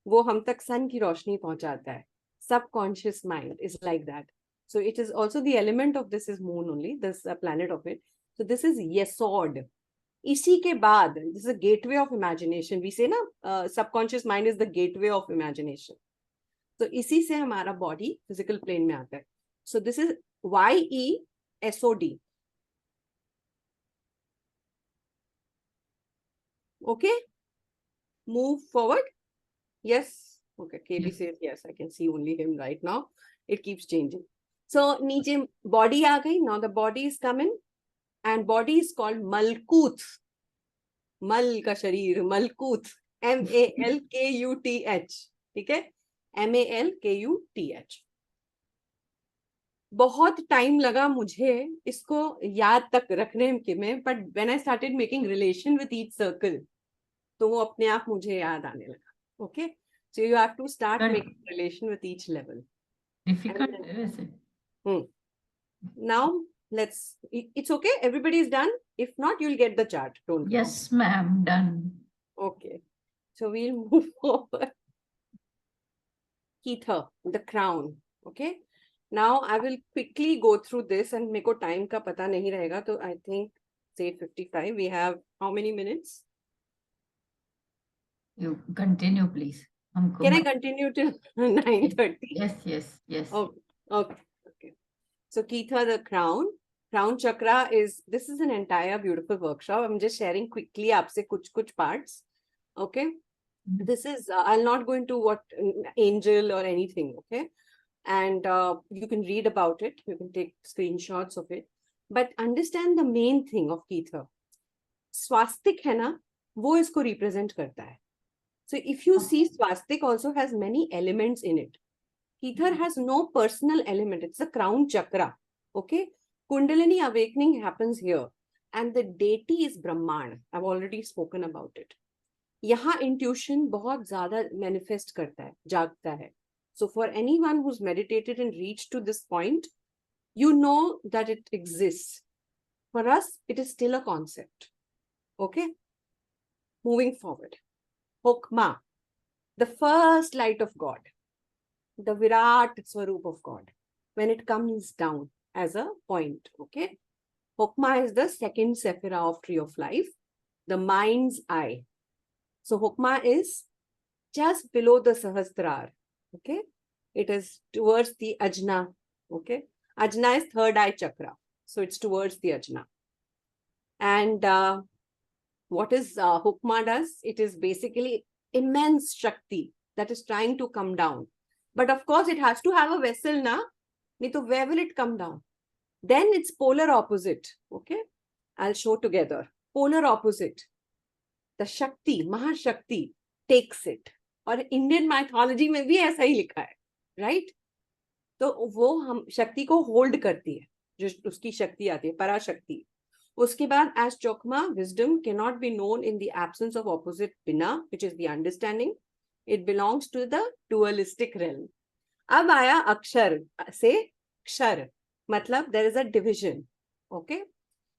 वो हम तक सन की रोशनी पहुंचाता है. Subconscious mind is like that. So it is also the element of this is moon only, this planet of it. So this is Yesod. इसी के बाद this is a gateway of imagination. We say ना subconscious mind is the gateway of imagination. तो इसी से हमारा body physical plane में आता है. सो this is YESOD. Okay, move forward. Yes. Okay, KB says yes. I can see only him right now. It keeps changing. So नीचे body आ गई. Now the body is coming, and body is called Malkuth. Mal का शरीर, Malkuth. MALKUTH. ठीक है? MALKUTH. बहुत time लगा मुझे इसको याद तक रखने में, but when I started making relation with each circle, तो वो अपने आप मुझे याद आने लगा. Okay, so you have to start making relation with each level. Difficult है वैसे. Now let's. It's okay. Everybody is done. If not, you'll get the chart. Don't worry. Yes, ma'am. Done. Okay, so we'll move forward. Kether, the crown. Okay. Now I will quickly go through this, and मेरे को time का पता नहीं रहेगा, तो I think say 55. We have how many minutes? You continue, please. हमको Can I continue till 9:30? Yes. Okay. So Kether, the crown chakra is, this is an entire beautiful workshop. I'm just sharing quickly आपसे कुछ parts. Okay. This is, I'll not go into what angel or anything. Okay. And you can read about it. You can take screenshots of it. But understand the main thing of Kether. Swastik है ना, वो इसको represent करता है. So if you see, swastik also has many elements in it. Kether has no personal element. It's the crown chakra. Okay. Kundalini awakening happens here. And the deity is Brahman. I've already spoken about it. यहाँ intuition बहुत ज़्यादा manifest करता है, जागता है. So for anyone who's meditated and reached to this point, you know that it exists. For us, it is still a concept. Okay. Moving forward. Hokma, the first light of God, the Virat Swarup of God, when it comes down as a point. Okay. Hokma is the second sephira of Tree of Life, the mind's eye. So Hokma is just below the Sahasrar. Okay. It is towards the Ajna. Okay. Ajna is third eye chakra. So it's towards the Ajna. And what is Hukma does? It is basically immense Shakti that is trying to come down. But of course, it has to have a vessel, na? Nito, where will it come down? Then it's polar opposite. Okay. I'll show together. Polar opposite. The Shakti, Mahashakti takes it. और Indian mythology में भी ऐसा ही लिखा है, right? तो वो हम शक्ति को होल्ड करती है, जो उसकी शक्ति आती है, पराशक्ति. उसके बाद as Chokmah, wisdom can not be known in the absence of opposite बिना, which is the understanding. It belongs to the dualistic realm. अब आया अक्षर से क्षर, मतलब there is a division. Okay.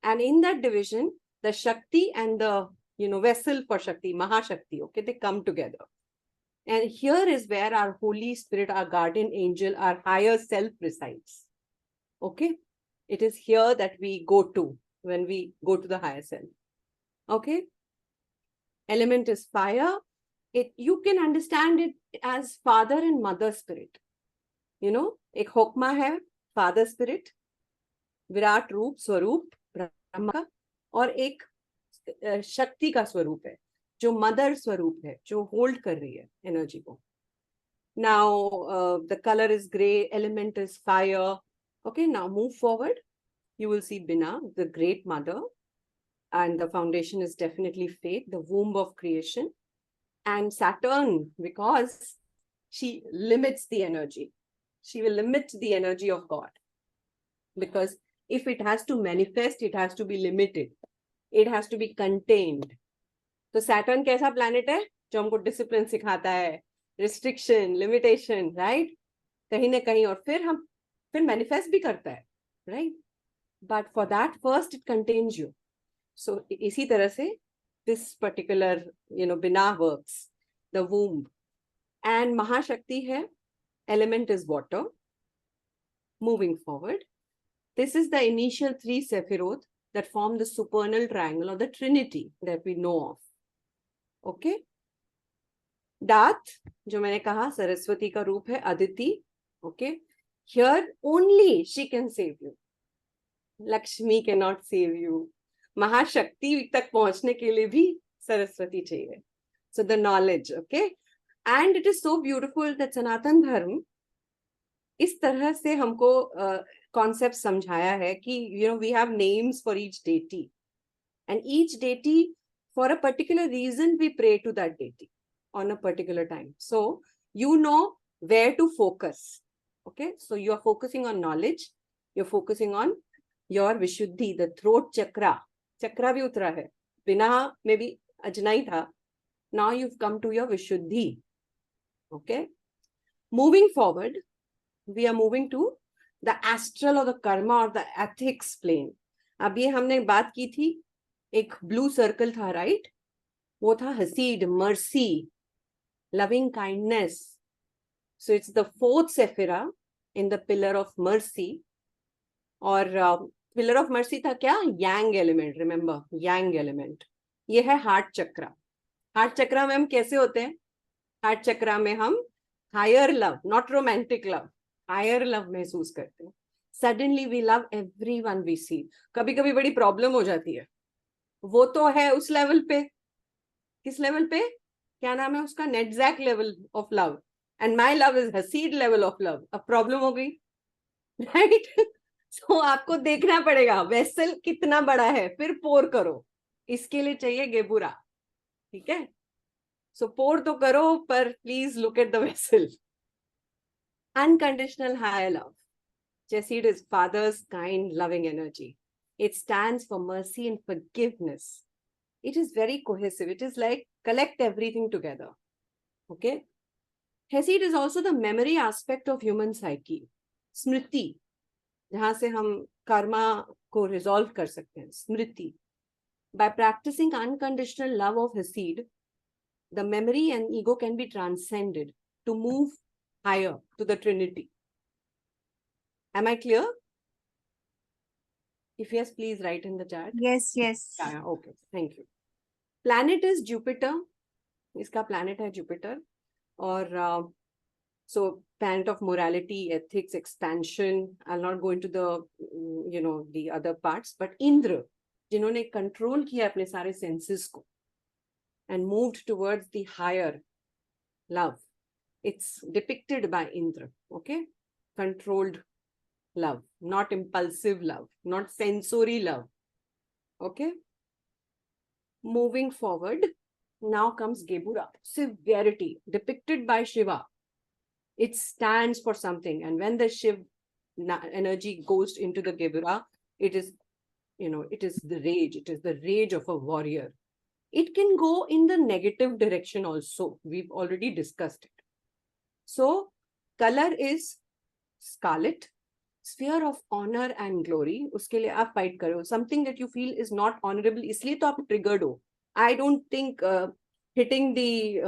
And in that division the Shakti and the vessel for Shakti, Mahashakti, okay, they come together. And here is where our Holy Spirit, our guardian angel, our higher self resides. Okay. It is here that we go to when we go to the higher self. Okay? Element is fire. You can understand it as father and mother spirit. You know, एक होकमा है father spirit, Virat रूप स्वरूप ब्रह्मा का, और एक शक्ति का स्वरूप है जो मदर स्वरूप है, जो होल्ड कर रही है एनर्जी को. Now the color is gray, element is fire. Okay, now move forward. You will see Bina, the great mother, and the foundation is definitely faith, the womb of creation. And Saturn, because she limits the energy. She will limit the energy of God. Because if it has to manifest, it has to be limited. It has to be contained. तो Saturn कैसा planet है जो हमको discipline सिखाता है, restriction, limitation, right? कहीं ना कहीं, और फिर manifest भी करता है, right? But for that, first it contains you. So इसी तरह से this particular, Bina works, the womb. And Mahashakti hai, element is water. Moving forward, this is the initial 3 Sephiroth that form the supernal triangle or the Trinity that we know of. Okay? Dat, जो मैंने कहा सरस्वती का रूप है, Aditi. Okay? Here only she can save you. Lakshmi cannot save you. Mahashakti तक पहुंचने के लिए भी सरस्वती चाहिए. So the knowledge, okay? And it is so beautiful that Sanatan Dharma इस तरह से हमको concept समझाया है कि we have names for each deity, and each deity, for a particular reason, we pray to that deity on a particular time. So you know where to focus. Okay, so you are focusing on knowledge, you're focusing on your Vishuddhi, the throat chakra. Chakra भी उतरा है, बिना maybe Ajna ही था. Now you've come to your Vishuddhi. Okay, moving forward, we are moving to the astral or the karma or the ethics plane. अब ये हमने बात की थी, एक blue circle था, right? वो था Hasid, mercy, loving kindness. So it's the 4th Sephira in the pillar of mercy. और pillar of mercy था क्या? Yang element, remember, yang element. ये है heart chakra. Heart chakra में हम कैसे होते हैं? Heart chakra में हम higher love, not romantic love, higher love महसूस करते हैं. Suddenly we love everyone we see. कभी कभी बड़ी प्रॉब्लम हो जाती है. वो तो है उस लेवल पे. किस लेवल पे? क्या नाम है उसका? Netzach level of love. And my love is Hesed level of love. अब प्रॉब्लम हो गई, राइट? सो आपको देखना पड़ेगा वेसल कितना बड़ा है, फिर पोर करो. इसके लिए चाहिए गेबुरा. ठीक है? सो पोर तो करो, पर please look at the vessel. Unconditional higher love. Jesse, it is Father's kind, loving energy. It stands for mercy and forgiveness. It is very cohesive. It is like collect everything together. Okay? Hesed is also the memory aspect of human psyche. Smriti, जहाँ से हम karma को resolve कर सकते हैं. Smriti. By practicing unconditional love of Hesed, the memory and ego can be transcended to move higher to the Trinity. Am I clear? If yes, please write in the chat. Yes, yes. Yeah, okay, thank you. Planet is Jupiter. इसका planet है Jupiter. और so planet of morality, ethics, expansion. I'll not go into the the other parts. But Indra, जिन्होंने control किया अपने सारे senses को and moved towards the higher love. It's depicted by Indra. Okay, controlled love, not impulsive love, not sensory love. Okay. Moving forward, now comes Gebura, severity, depicted by Shiva. It stands for something, and when the Shiv energy goes into the Gebura, it is, it is the rage. It is the rage of a warrior. It can go in the negative direction also. We've already discussed it. So, color is scarlet. Sphere of honor and glory, उसके लिए आप fight करो. Something that you feel is not honorable, इसलिए तो आप triggered हो. I don't think hitting the,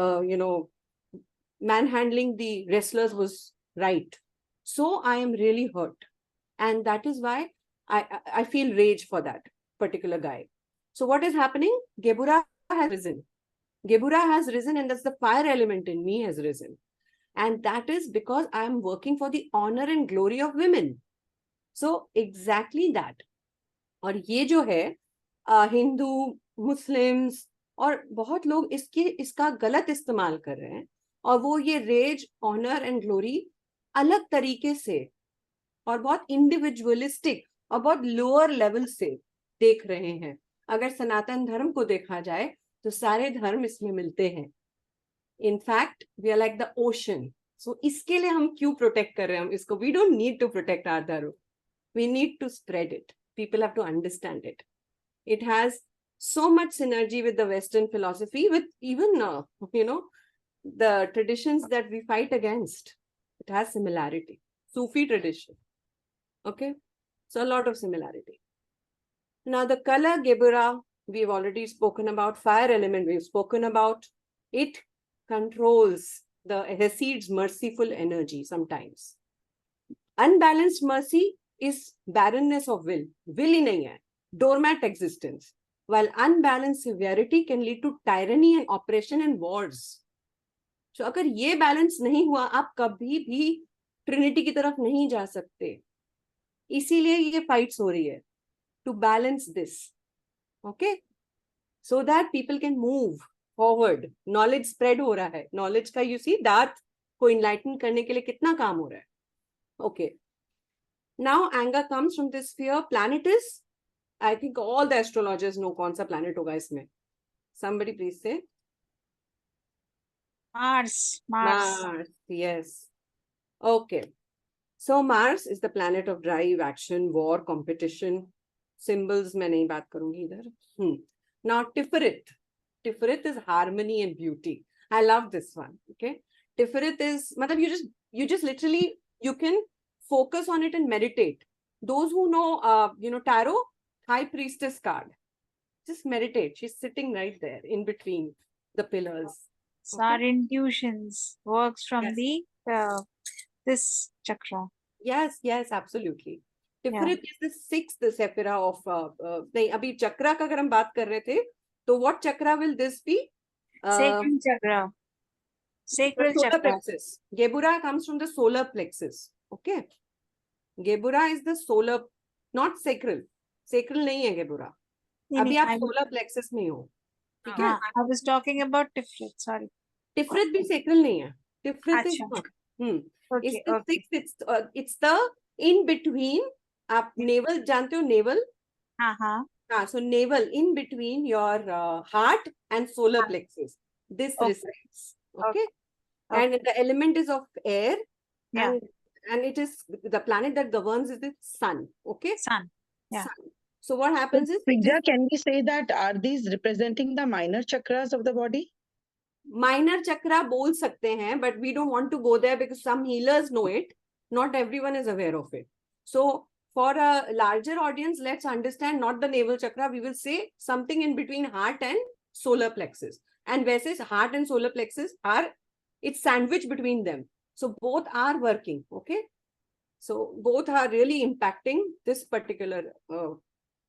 manhandling the wrestlers was right. So I am really hurt. And that is why I feel rage for that. particular guy. So what is happening? Gebura has risen. Gebura has risen, and that's the fire element in me has risen. And that is because I am working for the honor and glory of women. So exactly that. और ये जो है Hindu, Muslims और बहुत लोग इसका गलत इस्तेमाल कर रहे हैं, और वो ये रेज, ऑनर एंड ग्लोरी अलग तरीके से और बहुत इंडिविजुअलिस्टिक और बहुत लोअर लेवल से देख रहे हैं. अगर सनातन धर्म को देखा जाए तो सारे धर्म इसमें मिलते हैं. In fact we are like the ocean. So इसके लिए हम क्यों प्रोटेक्ट कर रहे हैं हम इसको? We don't need to protect our dharma, we need to spread it. People have to understand it. It has so much synergy with the Western philosophy, with even, the traditions that we fight against. It has similarity. Sufi tradition. Okay? So a lot of similarity. Now the color Gebura, we've already spoken about. Fire element, we've spoken about. It controls the Hesede's merciful energy sometimes. Unbalanced mercy is barrenness of will. Will ही नहीं है. Doormat existence. While unbalanced severity can lead to tyranny and oppression and wars. So अगर ये balance नहीं हुआ, आप कभी भी Trinity की तरफ नहीं जा सकते. इसीलिए ये fights हो रही है. To balance this. Okay? So that people can move forward. Knowledge spread हो रहा है. Knowledge का you see, दात को enlighten करने के लिए कितना काम हो रहा है. Okay. Now anger comes from this sphere. Planet is, I think all the astrologers know कौन सा planet होगा इसमें. Somebody please say. Mars. Mars. Yes. Okay. So Mars is the planet of drive, action, war, competition. Symbols मैं नहीं बात करूंगी इधर. Now Tiferet. Tiferet is harmony and beauty. I love this one. Okay. Tiferet is, मतलब you just literally, you can focus on it and meditate. Those who know, tarot, high priestess card, just meditate. She's sitting right there in between the pillars. So our intuitions works from Yes. the this chakra. Yes, absolutely. Tiferet is the sixth sephira of. नहीं, अभी चक्रा का अगर हम बात कर रहे थे, तो what chakra will this be? Sacral chakra. Sacral Solar chakra. plexus. Gebura comes from the solar plexus. Okay. Gebura is the solar, not sacral. Sacral नहीं है Gebura. अभी आप solar plexus में हो. ठीक है? I was talking about Tiferet. Sorry. Tiferet भी sacral नहीं है. Tiferet is not. It's the sixth. It's the in between. आप navel जानते हो navel? So navel in between your heart and solar plexus. This resides. Okay. And the element is of air. And it is the planet that governs is the sun. Okay. Sun. Yeah. Sun. So what happens is, Shreeja, can we say that are these representing the minor chakras of the body? minor chakra बोल सकते हैं, but we don't want to go there because some healers know it. Not everyone is aware of it. So for a larger audience, let's understand not the navel chakra. We will say something in between heart and solar plexus. And वैसे heart and solar plexus are, it's sandwiched between them. So both are working. Okay. So both are really impacting this particular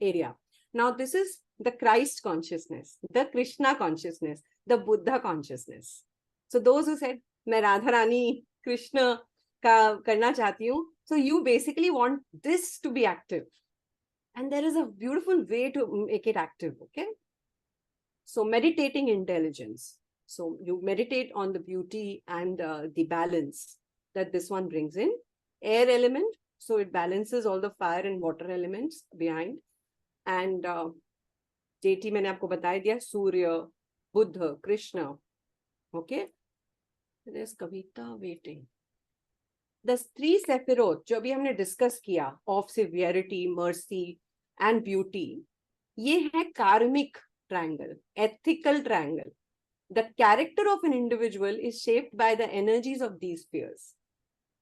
area. Now this is the Christ consciousness, the Krishna consciousness, the Buddha consciousness. So those who said, मैं राधा रानी कृष्ण का करना चाहती हूँ. So you basically want this to be active. And there is a beautiful way to make it active. Okay. So meditating intelligence. So you meditate on the beauty and the balance that this one brings in. Air element. So it balances all the fire and water elements behind. And JT मैंने आपको बता दिया, सूर्य, Buddha, Krishna. Okay. There's Kavita waiting. The three sephirot जो अभी हमने discuss किया of severity, mercy and beauty, ये है karmic triangle, ethical triangle. The character of an individual is shaped by the energies of these spheres.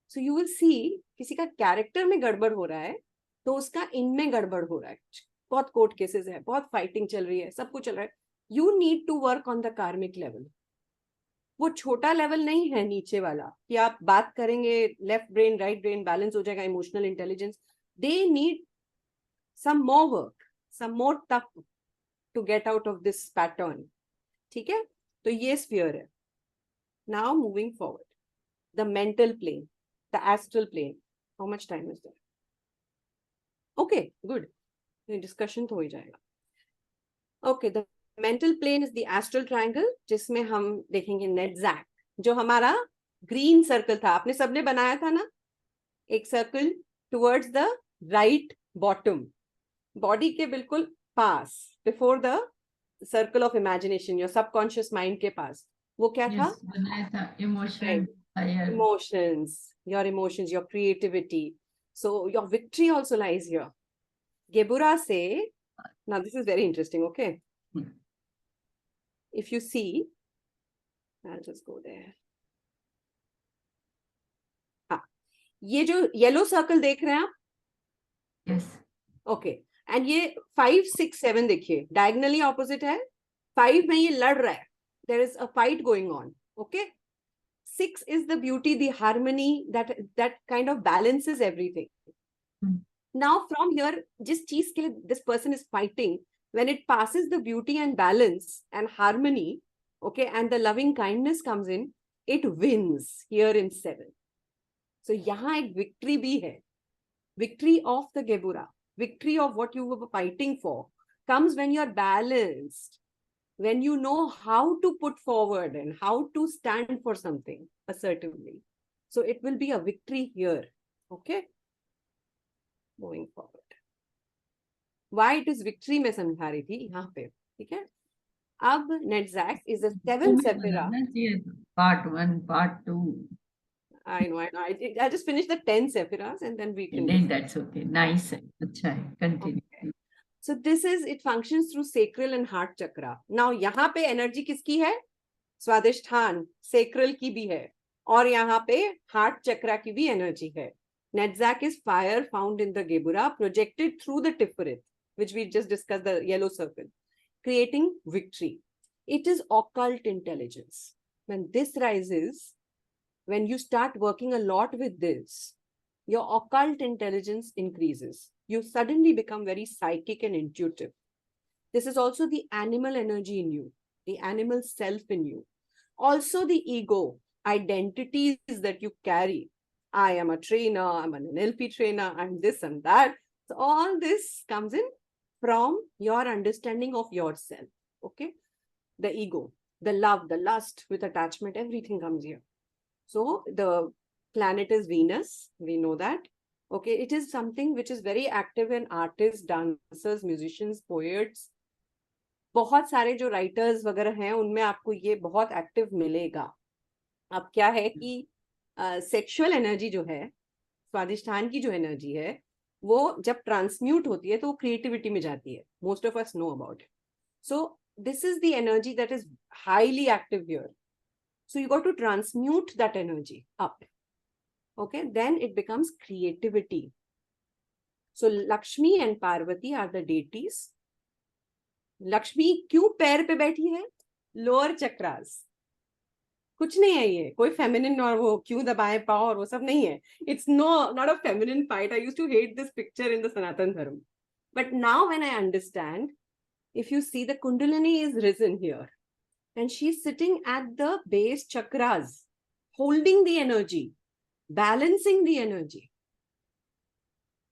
So you will see किसी का character में गड़बड़ हो रहा है तो उसका इनमें गड़बड़ हो रहा है. बहुत कोर्ट केसेस है, बहुत फाइटिंग चल रही है, सब कुछ चल रहा है. You need to work on the karmic level. वो छोटा लेवल नहीं है नीचे वाला कि आप बात करेंगे left brain right brain balance हो जाएगा, emotional intelligence. They need some more work. some more tough to get out of this pattern. ठीक है? तो ये sphere है. Now moving forward, the mental plane, the astral plane. How much time is there? Okay, good. Discussion तो हो ही जाएगा. Okay, the mental plane is the astral triangle, जिसमें हम देखेंगे NetZack, जो हमारा green circle था. आपने सबने बनाया था ना? एक circle towards the right bottom, body के बिल्कुल पास, before the circle of imagination, your subconscious mind के पास. वो क्या था? बनाया था emotion, Right. fire. Emotions, your creativity. So your victory also lies here. Gebura say, now this is very interesting, okay? If you see, I'll just go there. हाँ, ये जो yellow circle देख रहे हैं आप? Yes. Okay. And ये 5, 6, 7 देखिए, diagonally opposite है. 5 में ये लड़ रहा है. There is a fight going on. Okay. 6 is the beauty, the harmony that kind of balances everything. Now from here, जिस चीज के लिए this person is fighting, when it passes the beauty and balance and harmony, okay, and the loving kindness comes in, it wins here in 7. So यहाँ एक victory भी है. Victory of the Gebura, victory of what you were fighting for, comes when you are balanced, when you know how to put forward and how to stand for something assertively. So it will be a victory here. Okay. Moving forward. Why it is victory मैं समझा रही थी यहाँ पे. ठीक है. अब NetZack is a 7 sephira. Part 1, part 2. I know. I just finished the 10 sephiras and then we can. That's okay. Nice. अच्छा है. Continue. Okay. So this is, it functions through sacral and heart chakra. Now यहाँ पे energy किसकी है? स्वादिष्ठान, sacral की भी है. और यहाँ पे heart chakra की भी energy है. NetZack is fire found in the Gebura, projected through the Tiferet, which we just discussed, the yellow circle, creating victory. It is occult intelligence. When this rises, when you start working a lot with this, your occult intelligence increases. You suddenly become very psychic and intuitive. This is also the animal energy in you, the animal self in you. Also the ego, identities that you carry. I am a trainer, I'm an NLP trainer, I'm this and that. So all this comes in from your understanding of yourself, okay? The ego, the love, the lust with attachment, everything comes here. So the planet is Venus, we know that. Okay, it is something which is very active in artists, dancers, musicians, poets. बहुत सारे जो writers वगैरह हैं उनमें आपको ये बहुत active मिलेगा. अब क्या है कि sexual energy जो है, स्वादिष्ठान की जो energy है, वो जब transmute होती है तो वो creativity में जाती है. Most of us know about it. So this is the energy that is highly active here. So you got to transmute that energy up. Okay, then it becomes creativity. So Lakshmi and Parvati are the deities. Lakshmi क्यों पैर पे बैठी है? Lower chakras. कुछ नहीं है ये, कोई feminine और वो क्यों दबाए पाँव और वो सब नहीं है. It's not a feminine fight. I used to hate this picture in the Sanatan Dharma. But now when I understand, if you see the Kundalini is risen here and she's sitting at the base chakras, holding the energy, balancing the energy.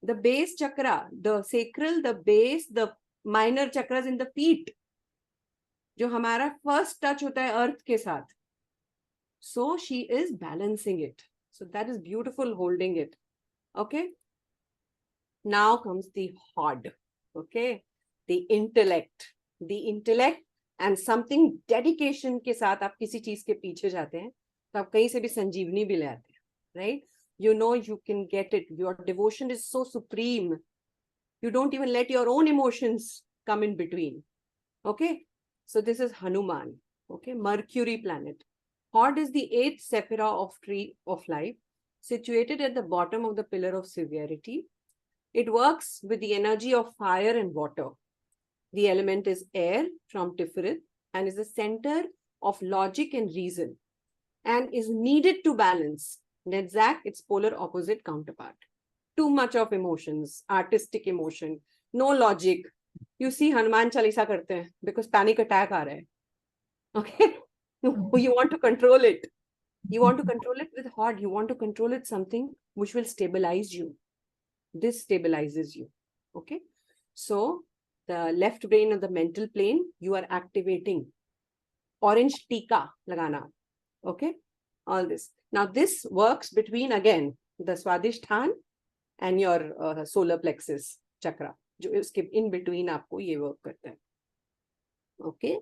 The base chakra, the sacral, the base, the minor chakras in the feet, जो हमारा first touch होता है earth के साथ. So she is balancing it. So that is beautiful, holding it. Okay. Now comes the hod. Okay. The intellect. The intellect and something dedication के साथ आप किसी चीज के पीछे जाते हैं तो आप कहीं से भी संजीवनी भी ले आते हैं. Right? You know you can get it. Your devotion is so supreme. You don't even let your own emotions come in between. Okay? So this is Hanuman. Okay? Mercury planet. Hod is the 8th sephira of tree of life, situated at the bottom of the pillar of severity. It works with the energy of fire and water. The element is air from Tiferet and is the center of logic and reason and is needed to balance NetZack, its polar opposite counterpart. Too much of emotions, artistic emotion, no logic, you see Hanuman Chalisa करते हैं because panic attack आ रहा है. Okay, you want to control it. You want to control it with heart. You want to control it something which will stabilize you. This stabilizes you. Okay, so the left brain and the mental plane, you are activating. Orange tika lagana. Okay, all this. Now this works between, again, the Swadhisthana and your solar plexus chakra. जो इसके in between आपको ये work करता है. Okay,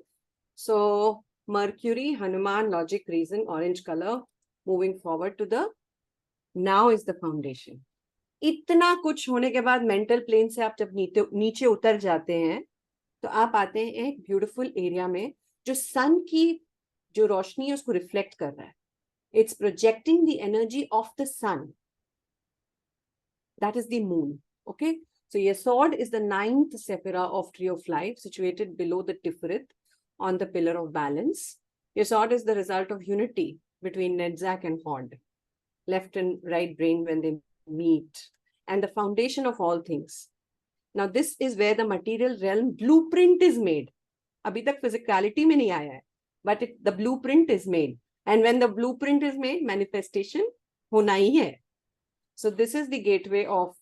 so Mercury, Hanuman, logic, reason, orange color. Moving forward to the, now is the foundation. इतना कुछ होने के बाद मेंटल प्लेन से आप जब नीचे उतर जाते हैं तो आप आते हैं एक ब्यूटीफुल एरिया में जो सन की जो रोशनी है उसको रिफ्लेक्ट कर रहा है. It's projecting the energy of the sun. That is the moon. Okay, so Yesod is the 9th sephira of Tree of Life, situated below the Tiferet on the pillar of balance. Yesod is the result of unity between Nedzak and Hod, left and right brain when they meet, and the foundation of all things. Now this is where the material realm blueprint is made. Abhi tak physicality mein nahi aaya hai, but the blueprint is made, and when the blueprint is made, manifestation hona hi hai. So this is the gateway of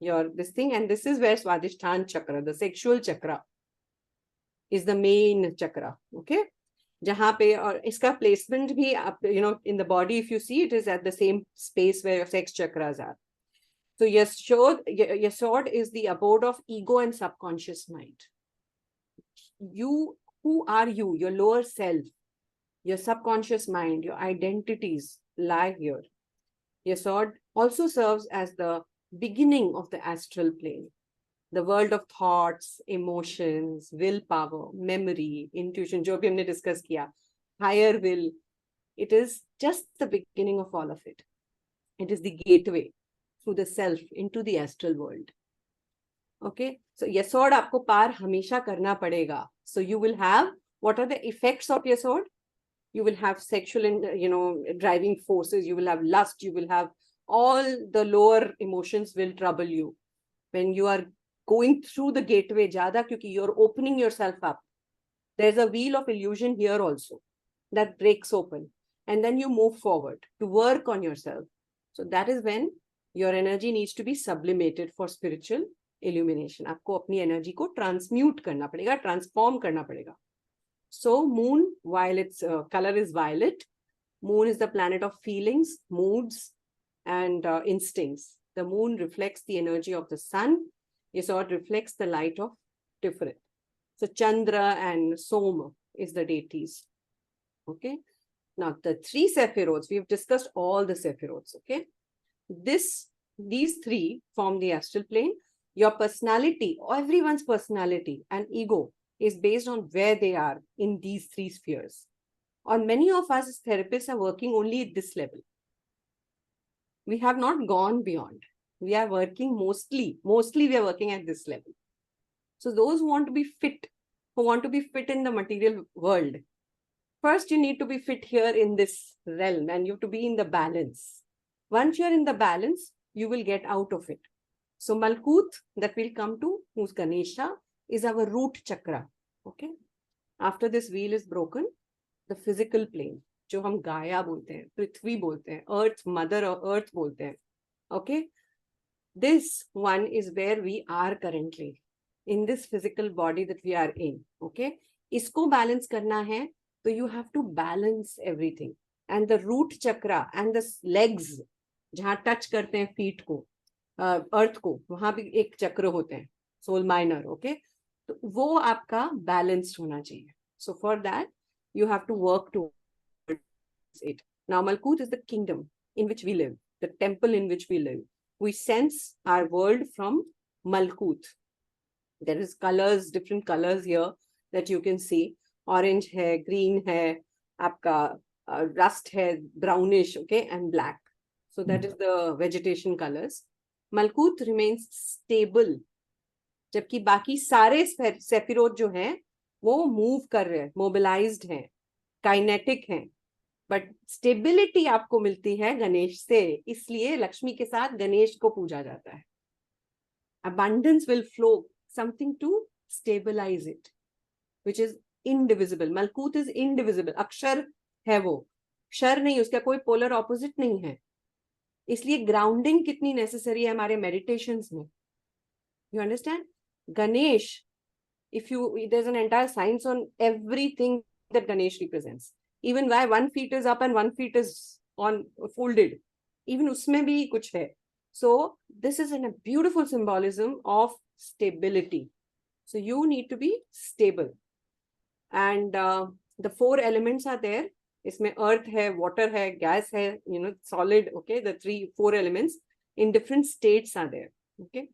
your this thing, and this is where Swadhisthana chakra, the sexual chakra, is the main chakra. Okay, जहाँ पे, और इसका placement भी आप, you know, in the body, if you see, it is at the same space where your sex chakras are. So Yesod is the abode of ego and subconscious mind. You, who are you? Your lower self, your subconscious mind, your identities lie here. Yesod also serves as the beginning of the astral plane, the world of thoughts, emotions, willpower, memory, intuition, जो भी हमने discuss किया, higher will. It is just the beginning of all of it. It is the gateway through the self into the astral world. Okay, so Yesod आपको पार हमेशा करना पड़ेगा. So you will have, what are the effects of Yesod? You will have sexual and, you know, driving forces. You will have lust. You will have all the lower emotions will trouble you when you are going through the gateway jada, kyunki you're opening yourself up. There's a wheel of illusion here also that breaks open, and then you move forward to work on yourself. So that is when your energy needs to be sublimated for spiritual illumination. आपको अपनी energy को transmute करना पड़ेगा, transform करना पड़ेगा. So moon, while its color is violet, moon is the planet of feelings, moods, and instincts. The moon reflects the energy of the sun. Yesod reflects the light of Tiferet. So Chandra and Soma is the deities. Okay. Now the 3 sephiroths, we've discussed all the sephiroths. Okay. These 3 form the astral plane. Your personality, everyone's personality and ego is based on where they are in these 3 spheres. Or many of us as therapists are working only at this level. We have not gone beyond. We are working mostly we are working at this level. So those who want to be fit, in the material world, first you need to be fit here in this realm, and you have to be in the balance. Once you're in the balance, you will get out of it. So Malkut, that we'll come to, who's Ganesha, is our root chakra. Okay. After this wheel is broken, the physical plane, जो हम गाया बोलते हैं, पृथ्वी बोलते हैं, earth, mother earth बोलते हैं. Okay. This one is where we are currently, in this physical body that we are in. Okay. इसको balance करना है, so you have to balance everything. And the root chakra and the legs, जहाँ touch करते हैं feet को, earth को, वहाँ भी एक चक्र होते हैं, soul minor. Okay. तो वो आपका balanced होना चाहिए. So for that, you have to work towards it. Now, Malkut is the kingdom in which we live, the temple in which we live. We sense our world from Malkut. There is colors, different colors here that you can see. Orange hai, green hai, aapka rust hai, brownish, okay, and black. So that is the vegetation colors. Malkut remains stable. जबकि बाकी सारे सेफिरोथ जो हैं वो move कर रहे हैं, mobilised हैं, काइनेटिक हैं, बट स्टेबिलिटी आपको मिलती है गणेश से. इसलिए लक्ष्मी के साथ गणेश को पूजा जाता है. Abundance will flow, something to stabilize it, which is indivisible. Malkut is indivisible. Akshar है वो, क्षर नहीं, उसका कोई polar opposite नहीं है. इसलिए grounding कितनी necessary है हमारे meditations में. You understand? Ganesh, there's an entire science on everything that Ganesh represents. Even why 1 feet is up and 1 feet is on folded. Even usme bhi kuch hai. So this is a beautiful symbolism of stability. So you need to be stable. And the 4 elements are there. Isme earth hai, water hai, gas hai, solid. Okay, the 4 elements in different states are there. Okay,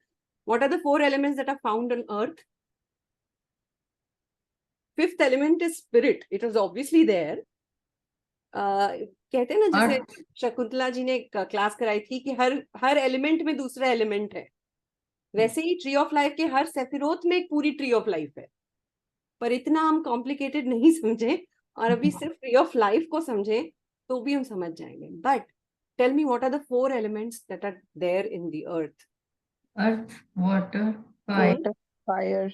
what are the 4 elements that are found on earth? 5th element is spirit. It was obviously there. कहते हैं ना जैसे शकुंतला जी ने class कराई थी कि हर element में दूसरा एलिमेंट है, वैसे ही ट्री ऑफ लाइफ के हर सेफिरोत में एक पूरी ट्री ऑफ लाइफ है, पर इतना हम कॉम्प्लिकेटेड नहीं समझे और अभी सिर्फ ट्री ऑफ लाइफ को समझे तो भी हम समझ जाएंगे. But tell me what are the 4 elements that are there in the earth? Earth, water, Fire.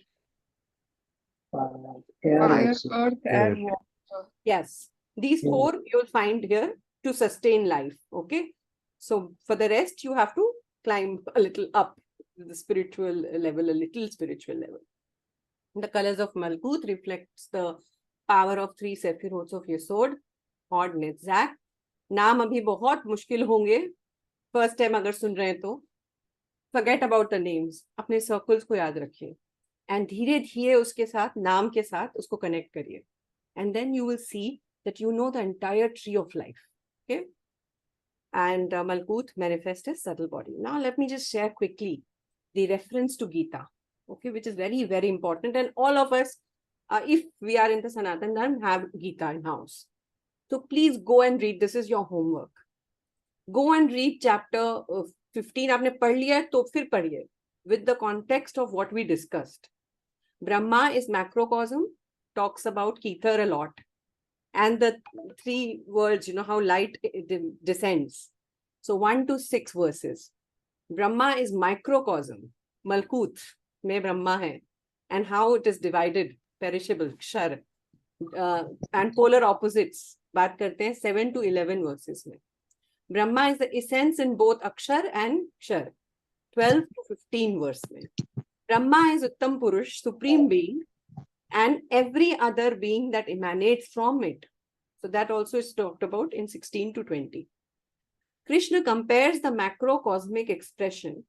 Fire, earth, and water. Yes, these 4 you'll find here to sustain life. Okay, so for the rest you have to climb a little up the spiritual level, a little spiritual level. The colors of Malkut reflects the power of 3 sephirots of Yesod, Hod, Netzach. नाम अभी बहुत मुश्किल होंगे, first time अगर सुन रहे हैं तो forget about the names, अपने सर्कल्स को याद रखिए and धीरे धीरे उसके साथ नाम के साथ उसको कनेक्ट करिए, and then you will see that you know the entire tree of life. Okay, and Malkut manifests as subtle body. Now let me just share quickly the reference to Gita, okay, which is very, very important, and all of us, if we are in the Sanatan Dharma, have Gita in house. So please go and read. This is your homework. Go and read chapter 15. आपने पढ़ लिया है तो फिर पढ़िए with the context of what we discussed. Brahma is macrocosm, talks about Kether a lot, and the 3 worlds, how light descends. So 1 to 6 verses. Brahma is microcosm, Malkut mein Brahma hai, and how it is divided, perishable, Kshar, and polar opposites. बात करते हैं 7 to 11 verses में. Brahma is the essence in both Akshar and Kshar, 12 to 15 verse में. Brahma is Uttam Purush, supreme being, and every other being that emanates from it. So that also is talked about in 16 to 20. Krishna compares the macrocosmic expression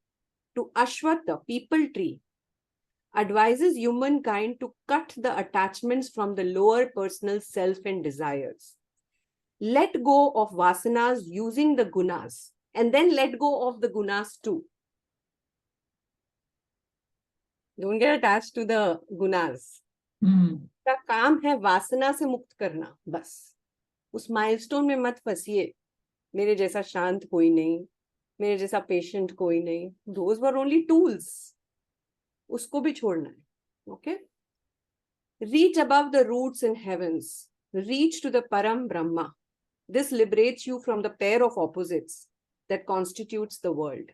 to Ashwath, the people tree, advises humankind to cut the attachments from the lower personal self and desires. Let go of vasanas using the gunas, and then let go of the gunas too. Don't get attached to the gunas. का काम है वासना से मुक्त करना, बस उस milestone में मत फंसिए. मेरे जैसा शांत कोई नहीं, मेरे जैसा पेशेंट कोई नहीं. Those were only tools. उसको भी छोड़ना है. Okay? Reach above the roots in heavens. Reach to the Param Brahma. This liberates you from the pair of opposites that constitutes the world.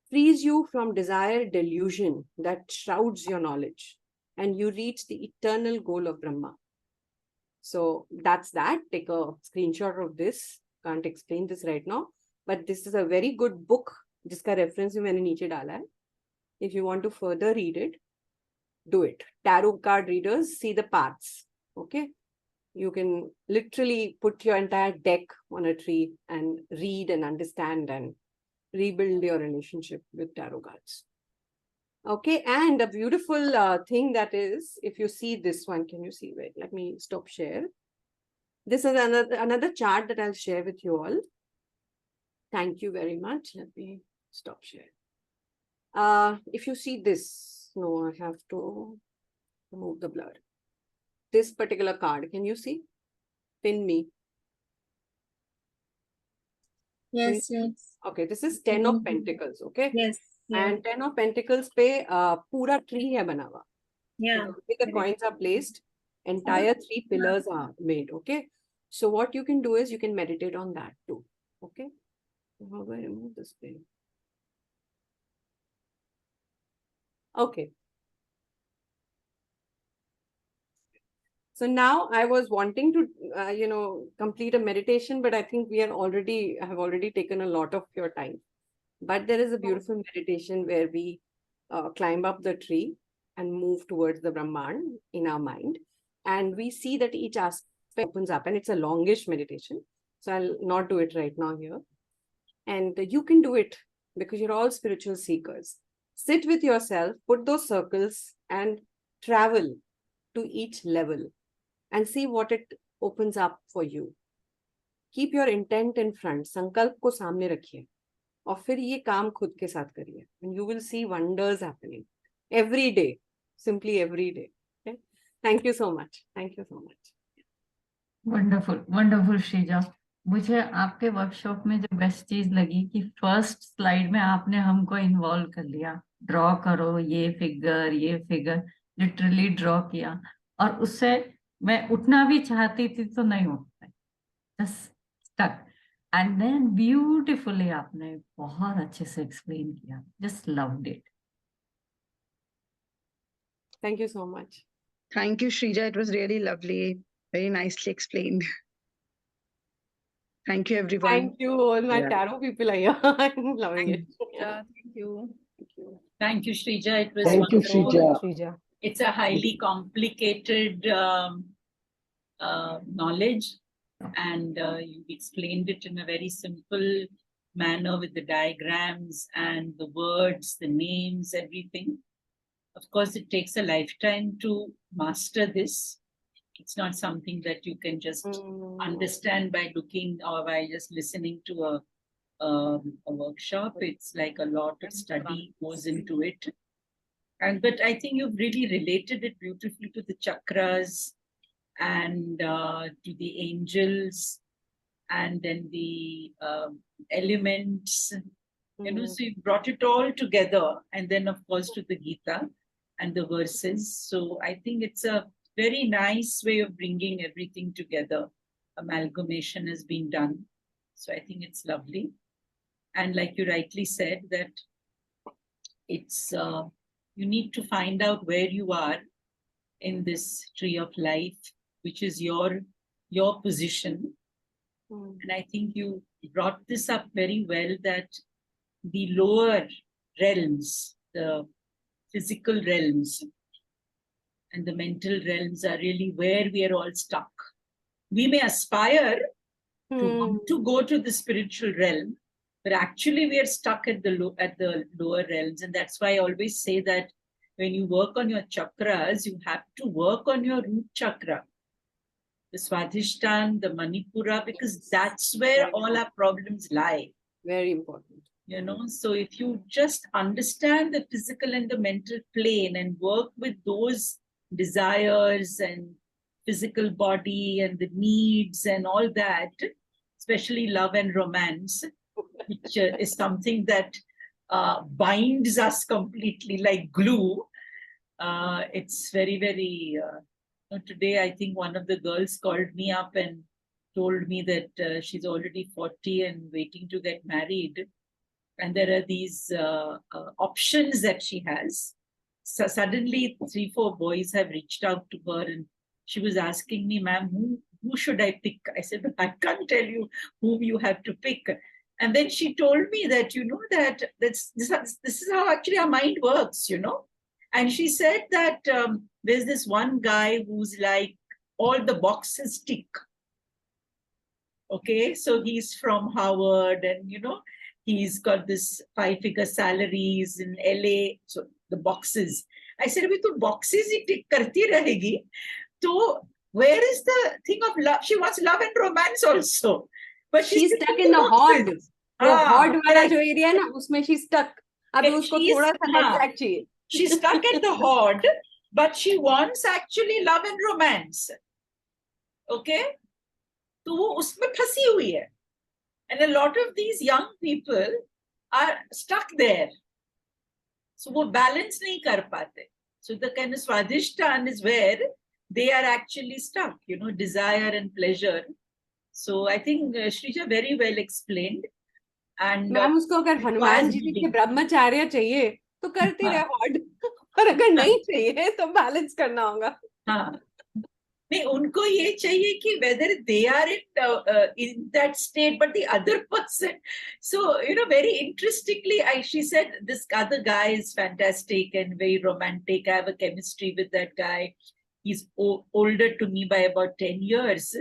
Frees you from desire delusion that shrouds your knowledge, and you reach the eternal goal of Brahma. So that's that. Take a screenshot of this. Can't explain this right now, but this is a very good book. जिसका reference भी मैंने नीचे डाला है. If you want to further read it, do it. Tarot card readers, see the paths. Okay, you can literally put your entire deck on a tree and read and understand and rebuild your relationship with tarot cards. Okay, and a beautiful thing that is, if you see this one, can you see? Wait, let me stop share. This is another chart that I'll share with you all. Thank you very much. Let me stop share. If you see this, no, I have to remove the blur. This particular card, can you see? Pin me. Yes, yes. Okay, this is 10 of Pentacles, okay? Yes. Yeah. And 10 of Pentacles पे पूरा tree है बना हुआ. Yeah. The coins are placed, entire 3 pillars are made, okay? So what you can do is you can meditate on that too, okay? How do I remove this thing? Okay. So now I was wanting to, complete a meditation, but I think we have already taken a lot of your time. But there is a beautiful meditation where we climb up the tree and move towards the Brahman in our mind. And we see that each aspect opens up, and it's a longish meditation. So I'll not do it right now here. And you can do it because you're all spiritual seekers. Sit with yourself, put those circles, and travel to each level and see what it opens up for you. Keep your intent in front. संकल्प को सामने रखिए और फिर ये काम खुद के साथ करिए. And you will see wonders happening every day, simply every day. Okay? Thank you so much. Thank you so much. Wonderful wonderful Sreeja. मुझे आपके वर्कशॉप में जो बेस्ट चीज लगी कि फर्स्ट स्लाइड में आपने हमको इन्वॉल्व कर लिया. ड्रॉ करो ये फिगर लिटरली ड्रॉ किया और उससे मैं उठना भी चाहती थी तो नहीं उठ पाई. Just stuck. And then beautifully आपने बहुत अच्छे से एक्सप्लेन किया. Just loved it. Thank you so much. Thank you, Shreeja. It was really lovely. Very nicely explained. Thank you, everyone. Thank you, all my tarot people are here. I'm loving it. Yeah, thank you. Thank you. Thank you, Shreeja. It was Thank you, wonderful. Shreeja. It's a highly complicated knowledge, and you explained it in a very simple manner with the diagrams and the words, the names, everything. Of course, it takes a lifetime to master this. It's not something that you can just understand by looking or by just listening to a workshop. It's like a lot of study goes into it. But I think you've really related it beautifully to the chakras and to the angels and then the elements. So you brought it all together, and then of course to the Gita and the verses. So I think it's a very nice way of bringing everything together. Amalgamation has been done. So I think it's lovely. And like you rightly said, that it's you need to find out where you are in this tree of life, which is your position. And I think you brought this up very well, that the lower realms, the physical realms and the mental realms are really where we are all stuck. We may aspire to go to the spiritual realm, but actually we are stuck at the lower realms. And that's why I always say that when you work on your chakras, you have to work on your root chakra, the Swadhisthana, the Manipura, because that's where all our problems lie. Very important. So if you just understand the physical and the mental plane and work with those desires and physical body and the needs and all that, especially love and romance, which is something that binds us completely like glue. It's very, very... today, I think one of the girls called me up and told me that she's already 40 and waiting to get married. And there are these options that she has. So suddenly 3-4 boys have reached out to her and she was asking me, ma'am, who should I pick? I said, I can't tell you whom you have to pick. And then she told me that, that this is how actually our mind works, And she said that there's this one guy who's like, all the boxes tick. Okay, so he's from Harvard and, he's got this 5-figure salaries in LA. So the boxes. I said, "Abhi tu boxes hi tick karti rahegi. So where is the thing of love? She wants love and romance also. But she's stuck in the horde. The horde wala jo area hai na, usme she's stuck. Abhi usko thoda sa headset chahiye. She's stuck at the horde, but she wants actually love and romance. Okay? So wo usme phasi hui hai. And a lot of these young people are stuck there. So wo balance nahi kar pate. So the kind of Swadhisthana is where they are actually stuck, desire and pleasure. So I think Shreeja very well explained. And ma'am उसको अगर हनुमान जी के ब्रह्मचार्य चाहिए तो करती रहे हॉर्ड, और अगर नहीं चाहिए तो बैलेंस करना होगा. हाँ. नहीं, उनको ये चाहिए कि whether they are in that state, but the other person. So, very interestingly, she said, this other guy is fantastic and very romantic. I have a chemistry with that guy. He's older to me by about 10 years.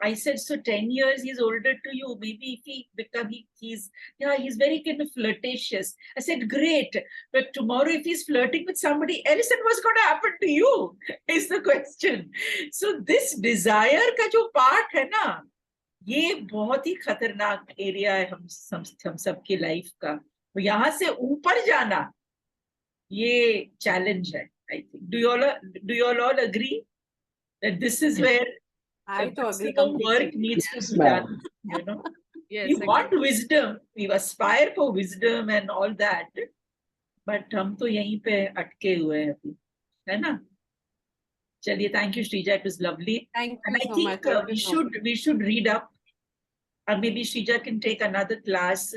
I said, so 10 years he's older to you. Maybe if he's very kind of flirtatious. I said, great. But tomorrow if he's flirting with somebody else, then what's going to happen to you? Is the question. So this desire का जो part है ना, ये बहुत ही खतरनाक area है हम सबके लाइफ का. तो यहाँ से ऊपर जाना, ये चैलेंज है. I think. Do you all agree that this is where I to agree maximum work completely. needs to be done, Yes, we want wisdom, we aspire for wisdom and all that, but हम तो यहीं पे अटके हुए हैं अभी, है ना? चलिए, thank you, Shreeja, it was lovely. Thank And you I so think much. Thank you so much. we should read up, or maybe Shreeja can take another class.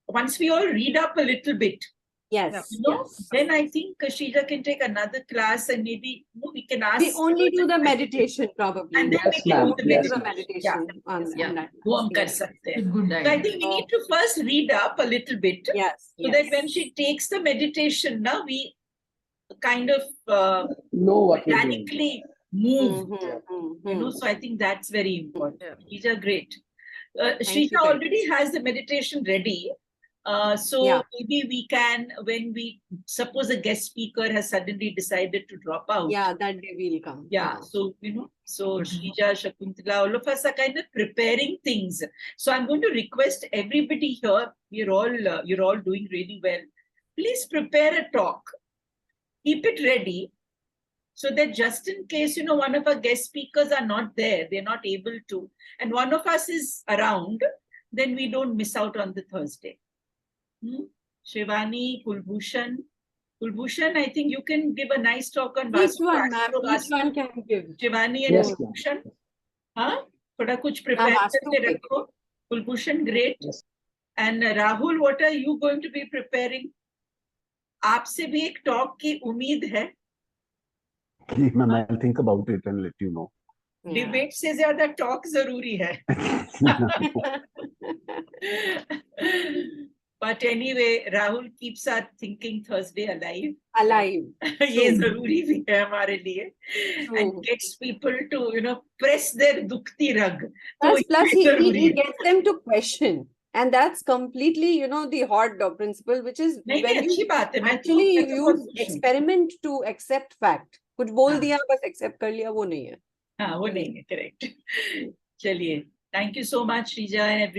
Once we all read up a little bit, Yes. Yes. then I think Shreeja can take another class and maybe we can ask. We only do the meditation probably. And then Yes, we can do the we do meditation. the meditation on Yeah. that. वो हम कर Yes. सकते हैं. Good So I idea. think we need to first read up a little bit, Yes. so that when she takes the meditation, now we kind of know what we're doing. organically move. Mhm. So I think that's very important. Yeah. These are great. you Shreeja very already has the meditation ready. So Yeah. maybe we can, when we suppose a guest speaker has suddenly decided to drop out. Yeah, that day will come. Yeah, so so Good. Shreeja, Shakuntala, all of us are kind of preparing things. So I'm going to request everybody here. You're all doing really well. Please prepare a talk. Keep it ready, so that just in case one of our guest speakers are not there, they're not able to, and one of us is around, then we don't miss out on the Thursday. Shivani, Kulbhushan. Kulbhushan, I think you can give a nice talk on Each one, ma'am. Vastu. Each one can give. Shivani and Yes, ma'am. Kulbhushan. हाँ, थोड़ा कुछ prepare Vastu करके पे. रखो. Kulbhushan, great. Yes. And Rahul, what are you going to be preparing? आपसे भी एक talk की उम्मीद है. जी ma'am, I'll think about it and let you know. Yeah. Debate से ज्यादा talk जरूरी है. But anyway, Rahul keeps our thinking Thursday alive. Alive. ये जरूरी भी है हमारे लिए. And True. gets people to press their दुखती रग. Plus ये he जरूरी है. gets them to question. And that's completely, the hot dog principle, which is नहीं, when अच्छी you बात है. मैं तो actually बहुत use खुश हूँ. experiment to accept fact. कुछ बोल हाँ. दिया बस accept कर लिया, वो नहीं है. हाँ, वो नहीं है, correct. चलिए, thank you so much, Shreeja, and everyone.